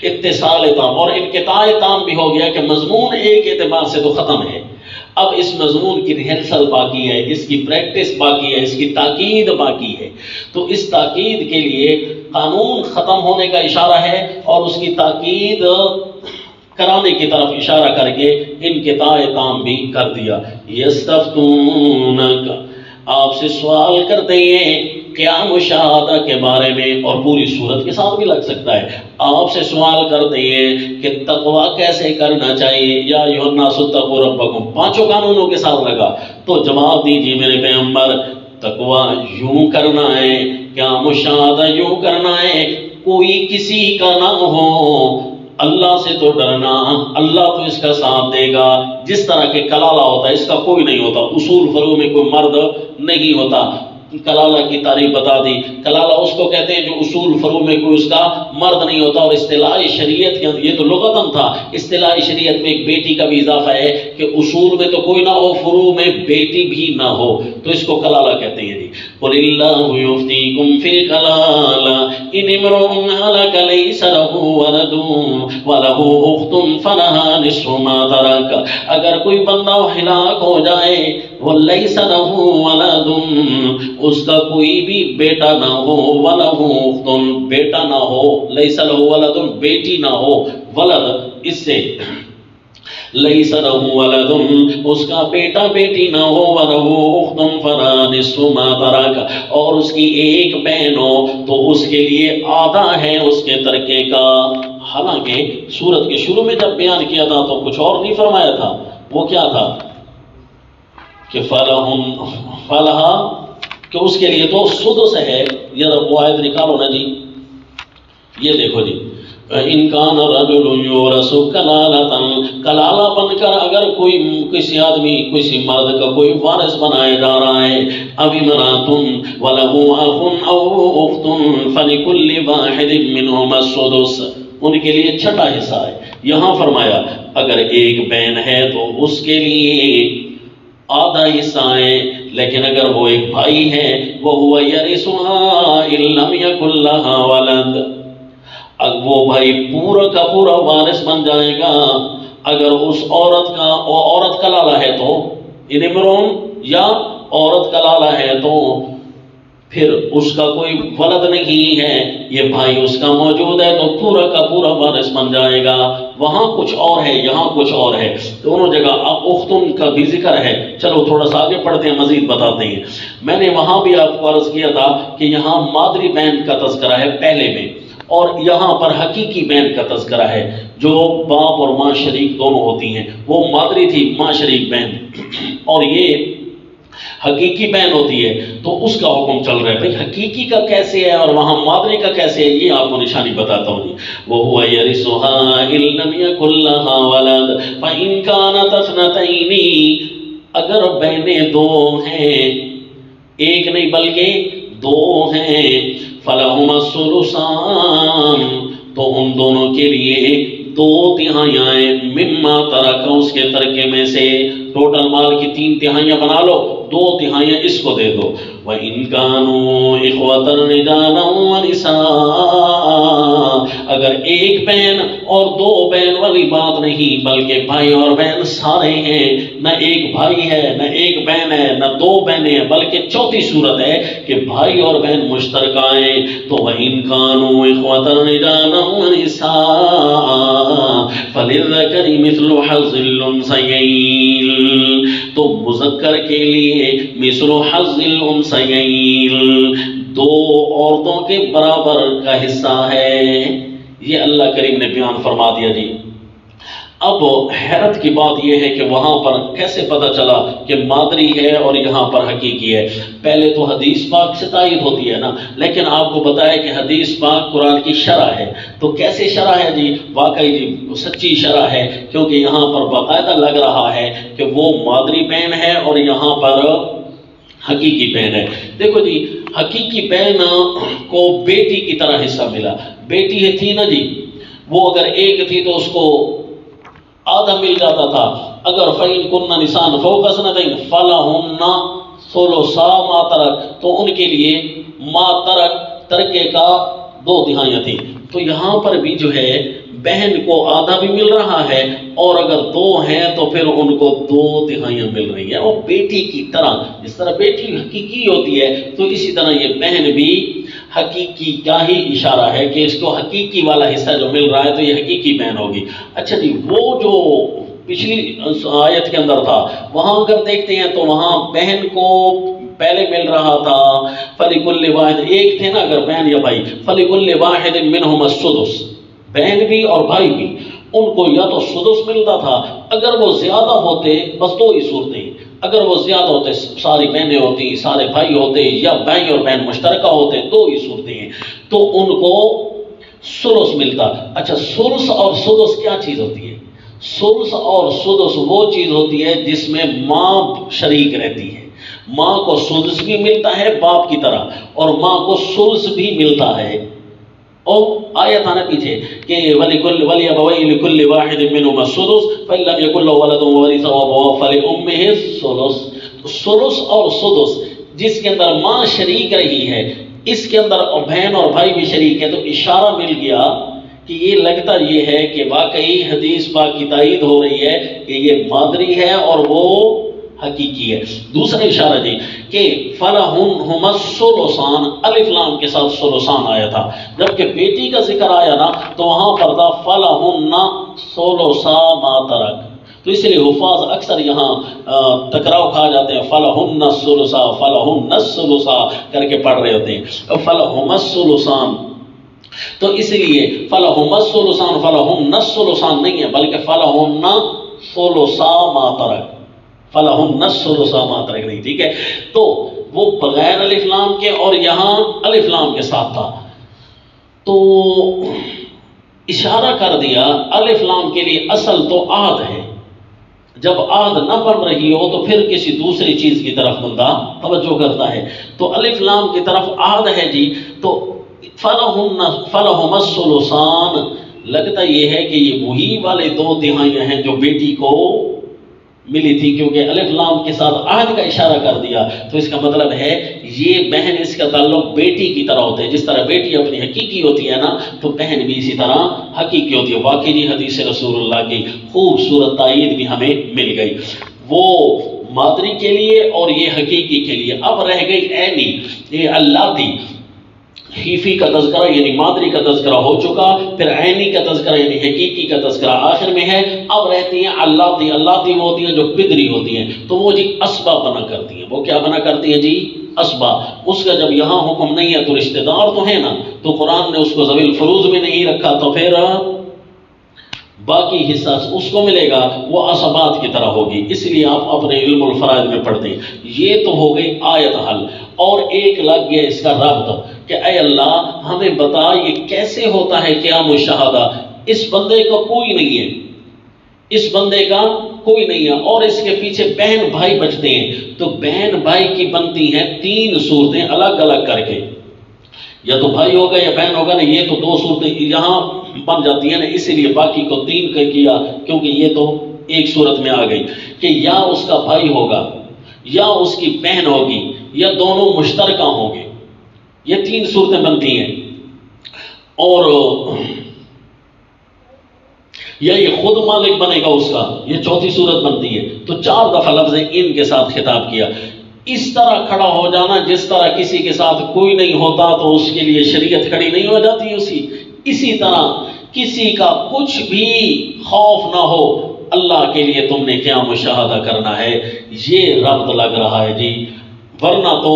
اتصال تام، اور انقطاع تام بھی ہو گیا کہ مضمون ایک اعتبار سے تو ختم ہے، اب اس مضمون کی ریہرسل باقی ہے، اس کی پریکٹس باقی ہے، اس کی تاکید باقی ہے۔ تو اس تاکید کے لیے قانون ختم ہونے کا اشارہ ہے اور اس کی تاکید کرانے کی طرف اشارہ کر کے انقطاع تام بھی کر دیا۔ یستفتونک، آپ سے سوال کرتے ہیں قیام الشہادہ کے بارے میں، اور پوری صورت کے ساتھ بھی لگ سکتا ہے۔ آپ سے سوال کرتے ہیں کہ تقوی کیسے کرنا چاہیے، یا ایھا الناس اتقوا ربکم، 5 قانونوں کے ساتھ لگا، تو جواب دیجیے میرے پیغمبر، تقوی یوں کرنا ہے، قیام الشہادہ یوں کرنا ہے، کوئی کسی کا نہ ہو، اللہ سے تو ڈرنا، اللہ تو اس کا ساتھ دے گا۔ جس طرح کے کلالہ ہوتا ہے اس کا کوئی نہیں ہوتا، اصول فروع میں کوئی مرد نہیں ہوتا، کلالہ کی تعریف بتا دی. کلالہ اس کو کہتے ہیں جو اصول فروع میں کوئی اس کا مرد نہیں ہوتا، اور اصطلاح شریعت کے اندر یہ تو لغتاً تھا، اصطلاح شریعت میں ایک بیٹی کا بھی اضافہ ہے کہ اصول میں تو کوئی نہ ہو، فروع میں بیٹی بھی نہ ہو، تو اس کو کلالہ کہتے ہیں. جی قُلِ اللَّهُ يُفْتِيكُمْ فِي الْكَلَالَةِ إِنِ امْرُؤٌ هَلَكَ لَيْسَ لَهُ وَلَدٌ وَلَهُ أُخْتٌ فَلَهَا نِصْفُ مَا تَرَكَ. اگر کوئی بندہ ہلاک ہو جائے، وَلَيْسَ لَهُ وَلَدٌ، اس کا کوئی بھی بیٹا نہ ہو، وَلَهُ أُخْتٌ بیٹا نہ ہو، لَيْسَ لَهُ وَلَدٌ بیٹی نہ ہو، ولد اس سے لَيْسَ لَهُ وَلَدٌ اس کا بیٹا بیٹی نہ ہو، وَلَهُ أُخْتٌ فَلَهَا نِصْفُ مَا تَرَكَ اور اس کی ایک بہن ہو تو اس کے لیے آدھا ہے اس کے ترکے کا. حالانکہ سورت کے شروع میں جب بیان کیا تھا تو کچھ اور نہیں فرمایا تھا. وہ کیا تھا کہ فَلَهَا کہ اس کے لیے تو سدس ہے. یہ وہ آیت نکالو نا جی، یہ دیکھو جی، إِنْ كَانَ رَجُلٌ يُورَثُ كَلَالَةً کلالہ بن کر اگر کوئی کسی آدمی کسی مرد کا کوئی وارث بنایا جا رہا ہے، أَوِ امْرَأَةٌ وَلَهُ أَخٌ أَوْ أُخْتٌ فَلِكُلِّ وَاحِدٍ مِّنْهُمَا السُّدُسُ ان کے لیے چھٹا حصہ ہے. یہاں فرمایا اگر ایک بہن ہے تو اس کے لیے آدھا حصہ ہے، لیکن اگر وہ ایک بھائی ہے وَهُوَ يَرِثُهَا إِن لَّمْ يَكُن لَّهَا وَلَدٌ اب وہ بھائی پورا کا پورا وارث بن جائے گا اگر اس عورت کا عورت کلالہ ہے تو، ان امرون یا عورت کلالہ ہے تو پھر اس کا کوئی ولد نہیں ہے، یہ بھائی اس کا موجود ہے تو پورا کا پورا وارث بن جائے گا. وہاں کچھ اور ہے، یہاں کچھ اور ہے، دونوں جگہ اب اختن کا بھی ذکر ہے. چلو تھوڑا سا آگے پڑھتے ہیں، مزید بتاتے ہیں. میں نے وہاں بھی آپ کو عرض کیا تھا کہ یہاں مادری بہن کا تذکرہ ہے پہلے میں، اور یہاں پر حقیقی بہن کا تذکرہ ہے جو باپ اور ماں شریک دونوں ہوتی ہیں. وہ مادری تھی، ماں شریک بہن، اور یہ حقیقی بہن ہوتی ہے. تو اس کا حکم چل رہا ہے بھئی حقیقی کا کیسے ہے اور وہاں مادری کا کیسے ہے، یہ آپ کو نشانی بتاتا ہوں جی. وَهُوَ يَرِثُهَا إِن لَّمْ يَكُن لَّهَا وَلَدٌ فَإِن كَانَتْ اثْنَتَيْنِ اگر بہنیں دو ہیں، ایک نہیں بلکہ دو ہیں، فَلَهُمَا الثُّلُثَانِ تو ان دونوں کے لیے 2/3 مما ترک اس کے ترکے میں سے. ٹوٹل مال کی 3/3 بنا لو، 2/3 اس کو دے دو. وَإِن كَانُوا إِخْوَةً رِجَالًا وَنِسَاءً اگر ایک بہن اور 2 بہن والی بات نہیں بلکہ بھائی اور بہن سارے ہیں، نہ ایک بھائی ہے نہ ایک بہن ہے نہ 2 بہنیں ہیں، بلکہ چوتھی صورت ہے کہ بھائی اور بہن مشترکہ ہیں. تو وَإِن كَانُوا إِخْوَةً رِجَالًا وَنِسَاءً فَلِلذَّكَرِ مِثْلُ حَظِّ الْأُنثَيَيْنِ تو مذکر کے لیے مثل حظ الانثیین 2 عورتوں کے برابر کا حصہ ہے. یہ اللہ کریم نے بیان فرما دیا جی. اب حیرت کی بات یہ ہے کہ وہاں پر کیسے پتہ چلا کہ مادری ہے اور یہاں پر حقیقی ہے. پہلے تو حدیث پاک سے تائید ہوتی ہے نا، لیکن آپ کو بتایا کہ حدیث پاک قرآن کی شرح ہے. تو کیسے شرح ہے جی؟ واقعی جی سچی شرح ہے، کیونکہ یہاں پر باقاعدہ لگ رہا ہے کہ وہ مادری بہن ہے اور یہاں پر حقیقی بہن ہے. دیکھو جی حقیقی بہن کو بیٹی کی طرح حصہ ملا. بیٹی ہے تھی نا جی، وہ اگر ایک تھی تو اس کو آدھا مل جاتا تھا. اگر فَإِن كُنَّ نِسَاءً فَوْقَ اثْنَتَيْنِ فَلَهُنَّ ثُلُثَا مَا تَرَكَ تو ان کے لیے ما ترک ترکے کا 2/3 تھی. تو یہاں پر بھی جو ہے بہن کو آدھا بھی مل رہا ہے، اور اگر 2 ہیں تو پھر ان کو 2/3 مل رہی ہے. اور بیٹی کی طرح جس طرح بیٹی حقیقی ہوتی ہے تو اسی طرح یہ بہن بھی حقیقی کا ہی اشارہ ہے کہ اس کو حقیقی والا حصہ جو مل رہا ہے تو یہ حقیقی بہن ہوگی. اچھا جی، وہ جو پچھلی آیت کے اندر تھا وہاں اگر دیکھتے ہیں تو وہاں بہن کو پہلے مل رہا تھا فَلِكُلِّ وَاحِدٍ ایک تھے نا اگر بہن یا بھائی، فَلِكُلِّ وَاحِدٍ مِّنْهُمَا السُّدُسُ بہن بھی اور بھائی بھی ان کو یا تو سدس ملتا تھا. اگر وہ زیادہ ہوتے بس 2 ہی صورتیں، اگر وہ زیادہ ہوتے ساری بہنیں ہوتی سارے بھائی ہوتے یا بھائی اور بہن مشترکہ ہوتے 2 ہی صورتیں ہیں تو ان کو سدس ملتا. اچھا سدس اور سدس کیا چیز ہوتی ہے؟ سدس اور سدس وہ چیز ہوتی ہے جس میں ماں شریک رہتی ہے. ماں کو سدس بھی ملتا ہے باپ کی طرح، اور ماں کو سلس بھی ملتا ہے۔ اور آیت آنا پیچھے کہ وَلِأَبَوَيْهِ لِكُلِّ وَاحِدٍ مِّنْهُمَا السُّدُسُ فَإِن لَّمْ يَكُن لَّهُ وَلَدٌ وَوَرِثَهُ أَبَوَاهُ فَلِأُمِّهِ الثُّلُثُ۔ سلس اور سدس جس کے اندر ماں شریک رہی ہے، اس کے اندر بہن اور بھائی بھی شریک ہے، تو اشارہ مل گیا کہ یہ لگتا یہ ہے کہ واقعی حدیث پاک کی تائید ہو رہی ہے کہ یہ مادری ہے اور وہ حقیقی ہے۔ دوسرا اشارہ جی کہ فَلَهُنْهُمَا الثُّلُثَانِ، الف لام کے ساتھ ثلثان آیا تھا، جبکہ بیٹی کا ذکر آیا نا تو وہاں پر تھا فَلَهُنَّ ثُلُثَا مَا تَرَكَ۔ تو اس لیے حفاظ اکثر یہاں ٹکراؤ کھا جاتے ہیں، فَلَهُنَّ الثُّلُثَا فَلَهُنَّ الثُّلُثَا کر کے پڑھ رہے ہوتے ہیں، فَلَهُمَا الثُّلُثَانِ، تو اس لیے فَلَهُمَا الثُّلُثَانِ فَلَهُنَّ الثُّلُثَانِ نہیں ہے، بلکہ فَلَهُنَّ ثُلُثَا مَا تَرَكَ، فَلَهُنَّ الثُّلُثَا مَا تَرَكَ نہیں، ٹھیک ہے؟ تو وہ بغیر الف لام کے اور یہاں الف لام کے ساتھ تھا، تو اشارہ کر دیا الف لام کے لیے اصل تو عہد ہے، جب عہد نہ بن رہی ہو تو پھر کسی دوسری چیز کی طرف بندہ توجہ کرتا ہے، تو الف لام کی طرف عہد ہے جی، تو فَلَهُمَا الثُّلُثَانِ لگتا یہ ہے کہ یہ وہی والے 2 تہائیاں ہیں جو بیٹی کو ملی تھی، کیونکہ الف لام کے ساتھ عہد کا اشارہ کر دیا، تو اس کا مطلب ہے یہ بہن، اس کا تعلق بیٹی کی طرح ہوتا ہے، جس طرح بیٹی اپنی حقیقی ہوتی ہے نا، تو بہن بھی اسی طرح حقیقی ہوتی ہے۔ واقعی جی حدیث رسول اللہ کی خوبصورت تائید بھی ہمیں مل گئی، وہ مادری کے لیے اور یہ حقیقی کے لیے۔ اب رہ گئی عینی، یہ اللاتی، حیفی کا تذکرہ یعنی مادری کا تذکرہ ہو چکا، پھر عینی کا تذکرہ یعنی حقیقی کا تذکرہ آخر میں ہے، اب رہتی ہیں اللاتی۔ اللاتی وہ ہوتی ہیں جو پدری ہوتی ہیں، تو وہ جی اسبا بنا کرتی ہیں، وہ کیا بنا کرتی ہیں جی؟ اسبا۔ اس کا جب یہاں حکم نہیں ہے تو رشتہ دار تو ہے نا، تو قرآن نے اس کو ذوی الفروض میں نہیں رکھا، تو پھر باقی حصہ اس کو ملے گا، وہ عصبات کی طرح ہوگی، اس لیے آپ اپنے علم الفرائض میں پڑھتے ہیں۔ یہ تو ہو گئی آیت حل، اور ایک لگ گیا اس کا ربط کہ اے اللہ ہمیں بتا یہ کیسے ہوتا ہے قیام الشہادہ، اس بندے کا کوئی نہیں ہے، اس بندے کا کوئی نہیں ہے، اور اس کے پیچھے بہن بھائی بچتے ہیں، تو بہن بھائی کی بنتی ہیں 3 صورتیں الگ الگ کر کے، یا تو بھائی ہوگا یا بہن ہوگا نا، یہ تو 2 صورتیں یہاں بن جاتی ہیں نا، اسی لیے باقی کو 3 کیا، کیونکہ یہ تو ایک صورت میں آ گئی کہ یا اس کا بھائی ہوگا یا اس کی بہن ہوگی یا دونوں مشترکہ ہوں گے، یہ 3 صورتیں بنتی ہیں، اور یا یہ خود مالک بنے گا اس کا، یہ 4تھی صورت بنتی ہے، تو 4 دفعہ لفظ ان کے ساتھ خطاب کیا۔ اس طرح کھڑا ہو جانا جس طرح کسی کے ساتھ کوئی نہیں ہوتا تو اس کے لیے شریعت کھڑی نہیں ہو جاتی، اسی طرح کسی کا کچھ بھی خوف نہ ہو، اللہ کے لیے تم نے قیام الشہادہ کرنا ہے، یہ ربط لگ رہا ہے جی، ورنہ تو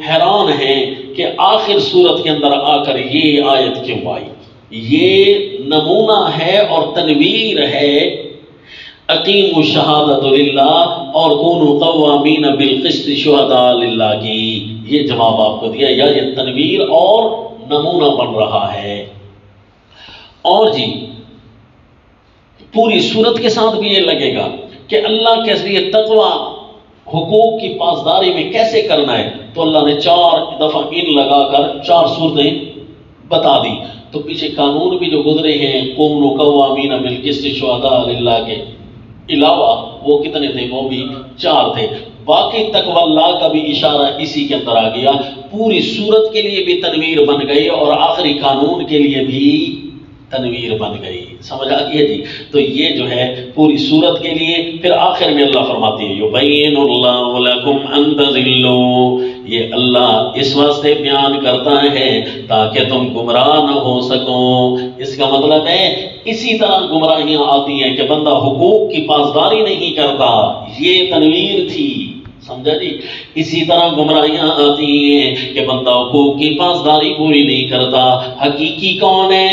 حیران ہیں کہ آخر صورت کے اندر آ کر یہ آیت کیوں آئی۔ یہ نمونہ ہے اور تنویر ہے اقیموا الشہادۃ للہ اور کونوا قوامین بالقسط شہداء للہ کی، یہ جواب آپ کو دیا، یا یہ تنویر اور نمونہ بن رہا ہے۔ اور جی پوری صورت کے ساتھ بھی یہ لگے گا کہ اللہ کے ذریعے تقوی حقوق کی پاسداری میں کیسے کرنا ہے، تو اللہ نے 4 دفعہ ان لگا کر 4 صورتیں بتا دی، تو پیچھے قانون بھی جو گزرے ہیں کونوا قوامین بالقسط شہداء للہ کے علاوہ وہ کتنے تھے؟ وہ بھی 4 تھے، باقی تقوی اللہ کا بھی اشارہ اسی کے اندر آ گیا، پوری صورت کے لیے بھی تنویر بن گئی اور آخری قانون کے لیے بھی تنویر بن گئی، سمجھ آتی ہے جی؟ تو یہ جو ہے پوری صورت کے لیے، پھر آخر میں اللہ فرماتے ہیں یبین اللہ لکم ان تضلوا، یہ اللہ اس واسطے بیان کرتا ہے تاکہ تم گمراہ نہ ہو سکو۔ اس کا مطلب ہے اسی طرح گمراہیاں آتی ہیں کہ بندہ حقوق کی پاسداری نہیں کرتا، یہ تنویر تھی، سمجھا جی؟ اسی طرح گمراہیاں آتی ہیں کہ بندہ حقوق کی پاسداری پوری نہیں کرتا، حقیقی کون ہے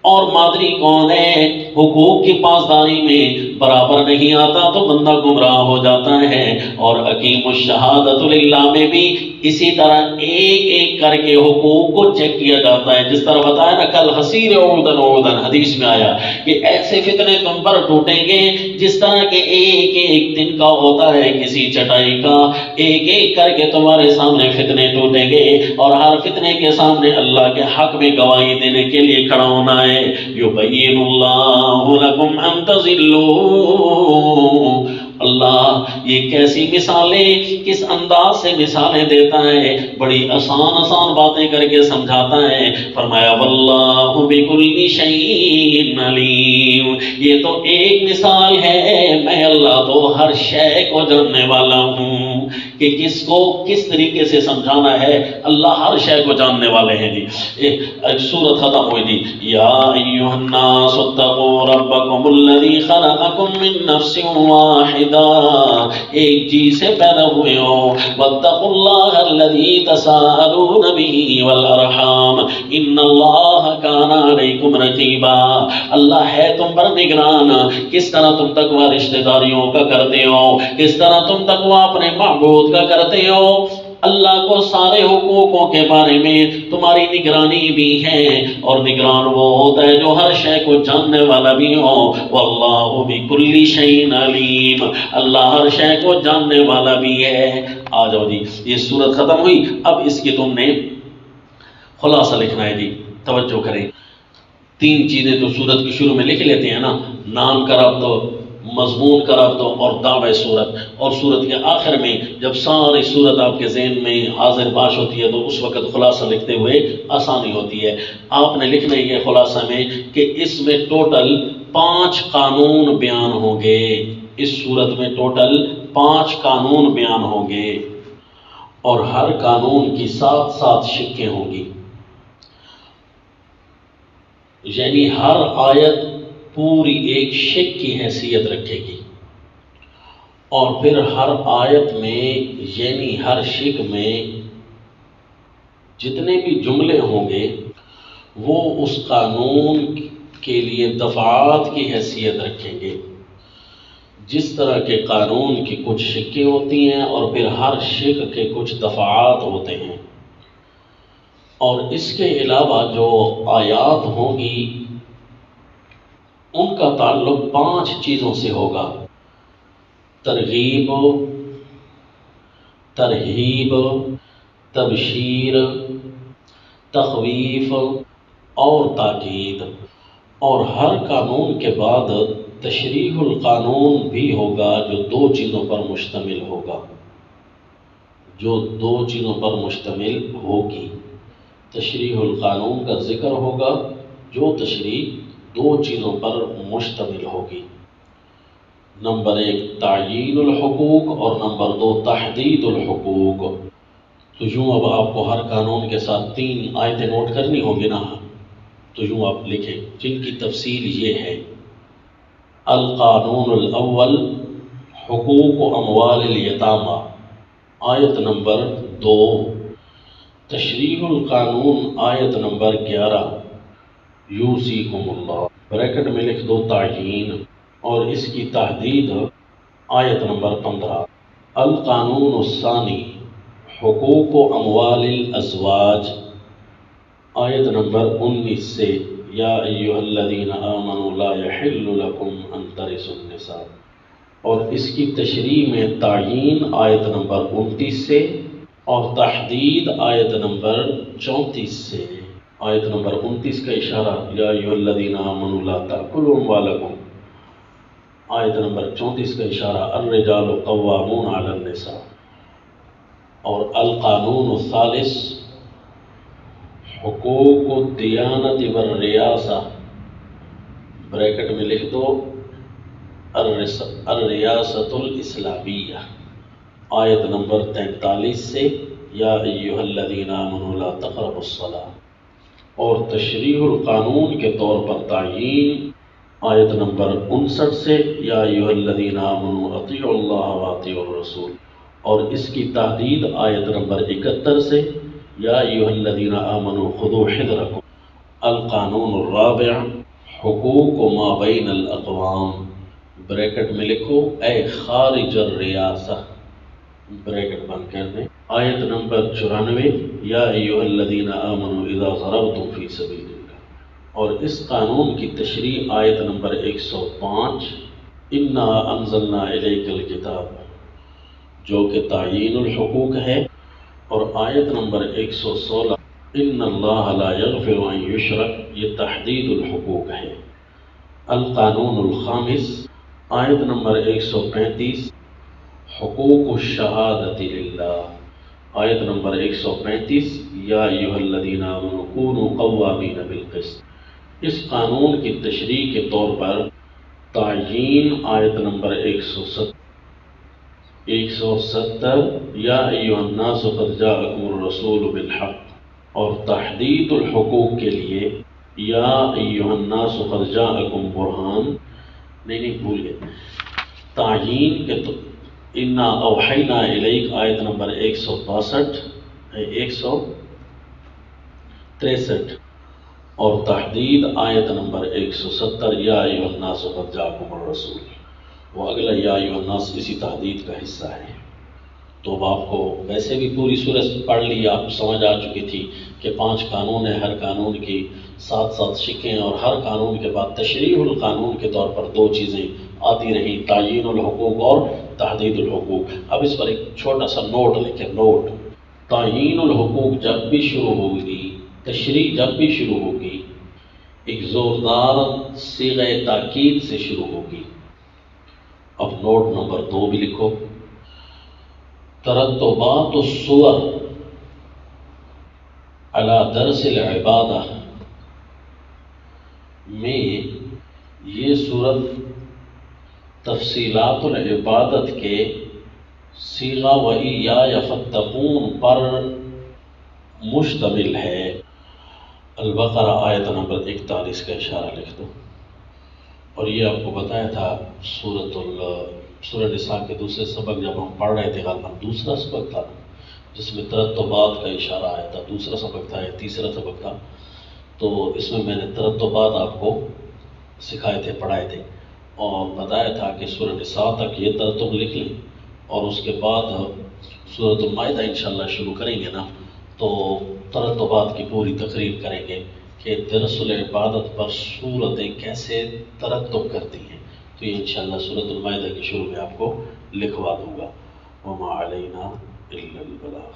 اور مادری کون ہے، حقوق کی پاسداری میں برابر نہیں آتا تو بندہ گمراہ ہو جاتا ہے، اور اقیم الشہادۃ للہ میں بھی اسی طرح ایک ایک کر کے حقوق کو چیک کیا جاتا ہے. جس طرح بتایا نا کل حسیر عودن عودن حدیث میں آیا کہ ایسے فتنے تم پر ٹوٹیں گے جس طرح کہ ایک ایک دن کا ہوتا ہے کسی چٹائی کا. ایک ایک کر کے تمہارے سامنے فتنے ٹوٹیں گے اور ہر فتنے کے سامنے اللہ کے حق میں گواہی دینے کے لیے کھڑا ہونا ہے. یبین اللہ لکم ان تضلوا. اللہ یہ کیسی مثالیں کس انداز سے مثالیں دیتا ہے، بڑی آسان آسان باتیں کر کے سمجھاتا ہے. فرمایا واللہ بکل شیء علیم. یہ تو ایک مثال ہے، میں اللہ تو ہر شے کو جاننے والا ہوں کہ کس کو کس طریقے سے سمجھانا ہے. اللہ ہر شے کو جاننے والے ہیں. جی ایک سورت ختم ہوئی تھی یا ایھا الناس اتقوا ربکم الذی خلقکم من نفس واحدہ. ایک چیز سے پیدا ہوئے ہو. واتقوا اللہ الذی تساءلون به والارحام ان اللہ کان علیکم رقیبا. اللہ ہے تم پر نگران. کس طرح تم تقوی رشتہ داریوں کا کرتے ہو، کس طرح تم تقوی اپنے معبود کا کرتے ہو. اللہ کو سارے حقوقوں کے بارے میں تمہاری نگرانی بھی ہے، اور نگران وہ ہوتا ہے جو ہر شے کو جاننے والا بھی ہو. واللہ بکل شیء علیم. اللہ ہر شے کو جاننے والا بھی ہے. آ جاؤ جی یہ سورت ختم ہوئی. اب اس کی تم نے خلاصہ لکھنا ہے. جی توجہ کریں. 3 چیزیں تو سورت کی شروع میں لکھ لیتے ہیں نا، نام کا ربط، مضمون کا ربط اور دعوی سورت. اور سورت کے آخر میں جب ساری سورت آپ کے ذہن میں حاضر باش ہوتی ہے تو اس وقت خلاصہ لکھتے ہوئے آسانی ہوتی ہے. آپ نے لکھنا ہے یہ خلاصہ میں کہ اس میں ٹوٹل 5 قانون بیان ہوں گے. اس سورت میں ٹوٹل 5 قانون بیان ہوں گے اور ہر قانون کی 7 شقیں ہوں گی. یعنی ہر آیت پوری ایک شق کی حیثیت رکھے گی، اور پھر ہر آیت میں یعنی ہر شق میں جتنے بھی جملے ہوں گے وہ اس قانون کے لیے دفعات کی حیثیت رکھیں گے. جس طرح کے قانون کی کچھ شقیں ہوتی ہیں اور پھر ہر شق کے کچھ دفعات ہوتے ہیں. اور اس کے علاوہ جو آیات ہوں گی ان کا تعلق 5 چیزوں سے ہوگا: ترغیب، ترہیب، تبشیر، تخویف اور تاکید. اور ہر قانون کے بعد تشریح القانون بھی ہوگا جو 2 چیزوں پر مشتمل ہوگا. جو 2 چیزوں پر مشتمل ہوگی. تشریح القانون کا ذکر ہوگا جو تشریح 2 چیزوں پر مشتمل ہوگی. نمبر 1 تعیین الحقوق اور نمبر 2 تحدید الحقوق. تو یوں اب آپ کو ہر قانون کے ساتھ 3 آیتیں نوٹ کرنی ہوگی نا، تو یوں آپ لکھیں جن کی تفصیل یہ ہے: القانون الاول حقوق و اموال الیتامى. آیت نمبر 2 تشریح القانون. آیت نمبر 11 یوصیکم اللہ، بریکٹ میں لکھ دو تعیین، اور اس کی تحدید آیت نمبر 15. القانون الثانی حقوق و اموال الازواج. آیت نمبر 19 سے یا ایھا الذین آمنوا لا یحل لکم ان ترثوا النساء. اور اس کی تشریح میں تعیین آیت نمبر 29 سے اور تحدید آیت نمبر 34 سے. آیت نمبر 29 کا اشارہ یا ایھا الذین آمنوا لا تأکلوا اموالکم. آیت نمبر 34 کا اشارہ الرجال قوامون علی النساء. اور القانون الثالث حقوق الدیانت والریاسہ، بریکٹ میں لکھ دو الریاست الاسلامیہ. آیت نمبر 43 سے یا ایھا الذین آمنوا لا تقربوا الصلاۃ. اور تشریح القانون کے طور پر تعیین آیت نمبر 59 سے یا ایھا الذین آمنوا اطیعوا اللہ واطیعوا الرسول. اور اس کی تحدید آیت نمبر 71 سے یا ایھا الذین آمنوا خذوا حذرکم. القانون الرابع حقوق ما بین الاقوام، بریکٹ میں لکھو اے خارج الریاسہ، بریکٹ بند کر دیں. آیت نمبر 94 یا ایھا الذین آمنوا اذا ضربتم فی سبیل اللہ، اور اس قانون کی تشریح آیت نمبر 105 انا انزلنا الیک الکتاب، جو کہ تعیین الحقوق ہے، اور آیت نمبر 116 ان اللہ لا یغفر ان یشرک، یہ تحدید الحقوق ہے۔ القانون الخامس آیت نمبر 135 حقوق الشہادت للہ، آیت نمبر 135 یا ایھا الذین آمنوا کونوا قوامین بالقسط۔ اس قانون کی تشریح کے طور پر تعیین آیت نمبر 170 یا ایھا الناس قد جاءکم الرسول بالحق، اور تحدید الحقوق کے لیے یا ایھا الناس قد جاءکم برہان، نہیں بھول گئے، تعیین کے تو انا اوحینا الیک آیت نمبر 162 163، اور تحدید آیت نمبر 170 یا ایھا الناس قد جاءکم الرسول، وہ اگلا یا ایھا الناس اسی تحدید کا حصہ ہے۔ تو اب آپ کو ویسے بھی پوری سورت پڑھ لی، آپ سمجھ آ چکی تھی کہ 5 قانون ہیں، ہر قانون کی 7 شقیں، اور ہر قانون کے بعد تشریح القانون کے طور پر 2 چیزیں آتی رہیں، تعیین الحقوق اور تحدید الحقوق۔ اب اس پر ایک چھوٹا سا نوٹ لکھیں، نوٹ، تعیین الحقوق جب بھی شروع ہوگی، تشریح جب بھی شروع ہوگی، ایک زوردار صیغہ تاکید سے شروع ہوگی۔ اب نوٹ نمبر 2 بھی لکھو، ترتبات الصور علی درس العبادہ میں یہ صورت تفصیلات العبادت کے صیغہ و ایایا فاتقون پر مشتمل ہے۔ البقرہ آیت نمبر 41 کا اشارہ لکھ دو۔ اور یہ آپ کو بتایا تھا سورہ نساء کے دوسرے سبق جب ہم پڑھ رہے تھے، غالباً دوسرا سبق تھا جس میں ترتبات کا اشارہ آیا تھا، دوسرا سبق تھا یا تیسرا سبق تھا، تو اس میں نے ترتبات آپ کو سکھائے تھے، پڑھائے تھے، اور بتایا تھا کہ سورہ نساء تک یہ ترتب لکھ لیں، اور اس کے بعد سورۃ المائدہ انشاءاللہ شروع کریں گے نا، تو ترتبات کی پوری تقریر کریں گے کہ درس العبادت پر صورتیں کیسے ترتب کرتی ہیں۔ تو یہ انشاءاللہ سورۃ المائدہ کے شروع میں آپ کو لکھوا دوں گا۔ وما علینا الا البلاغ۔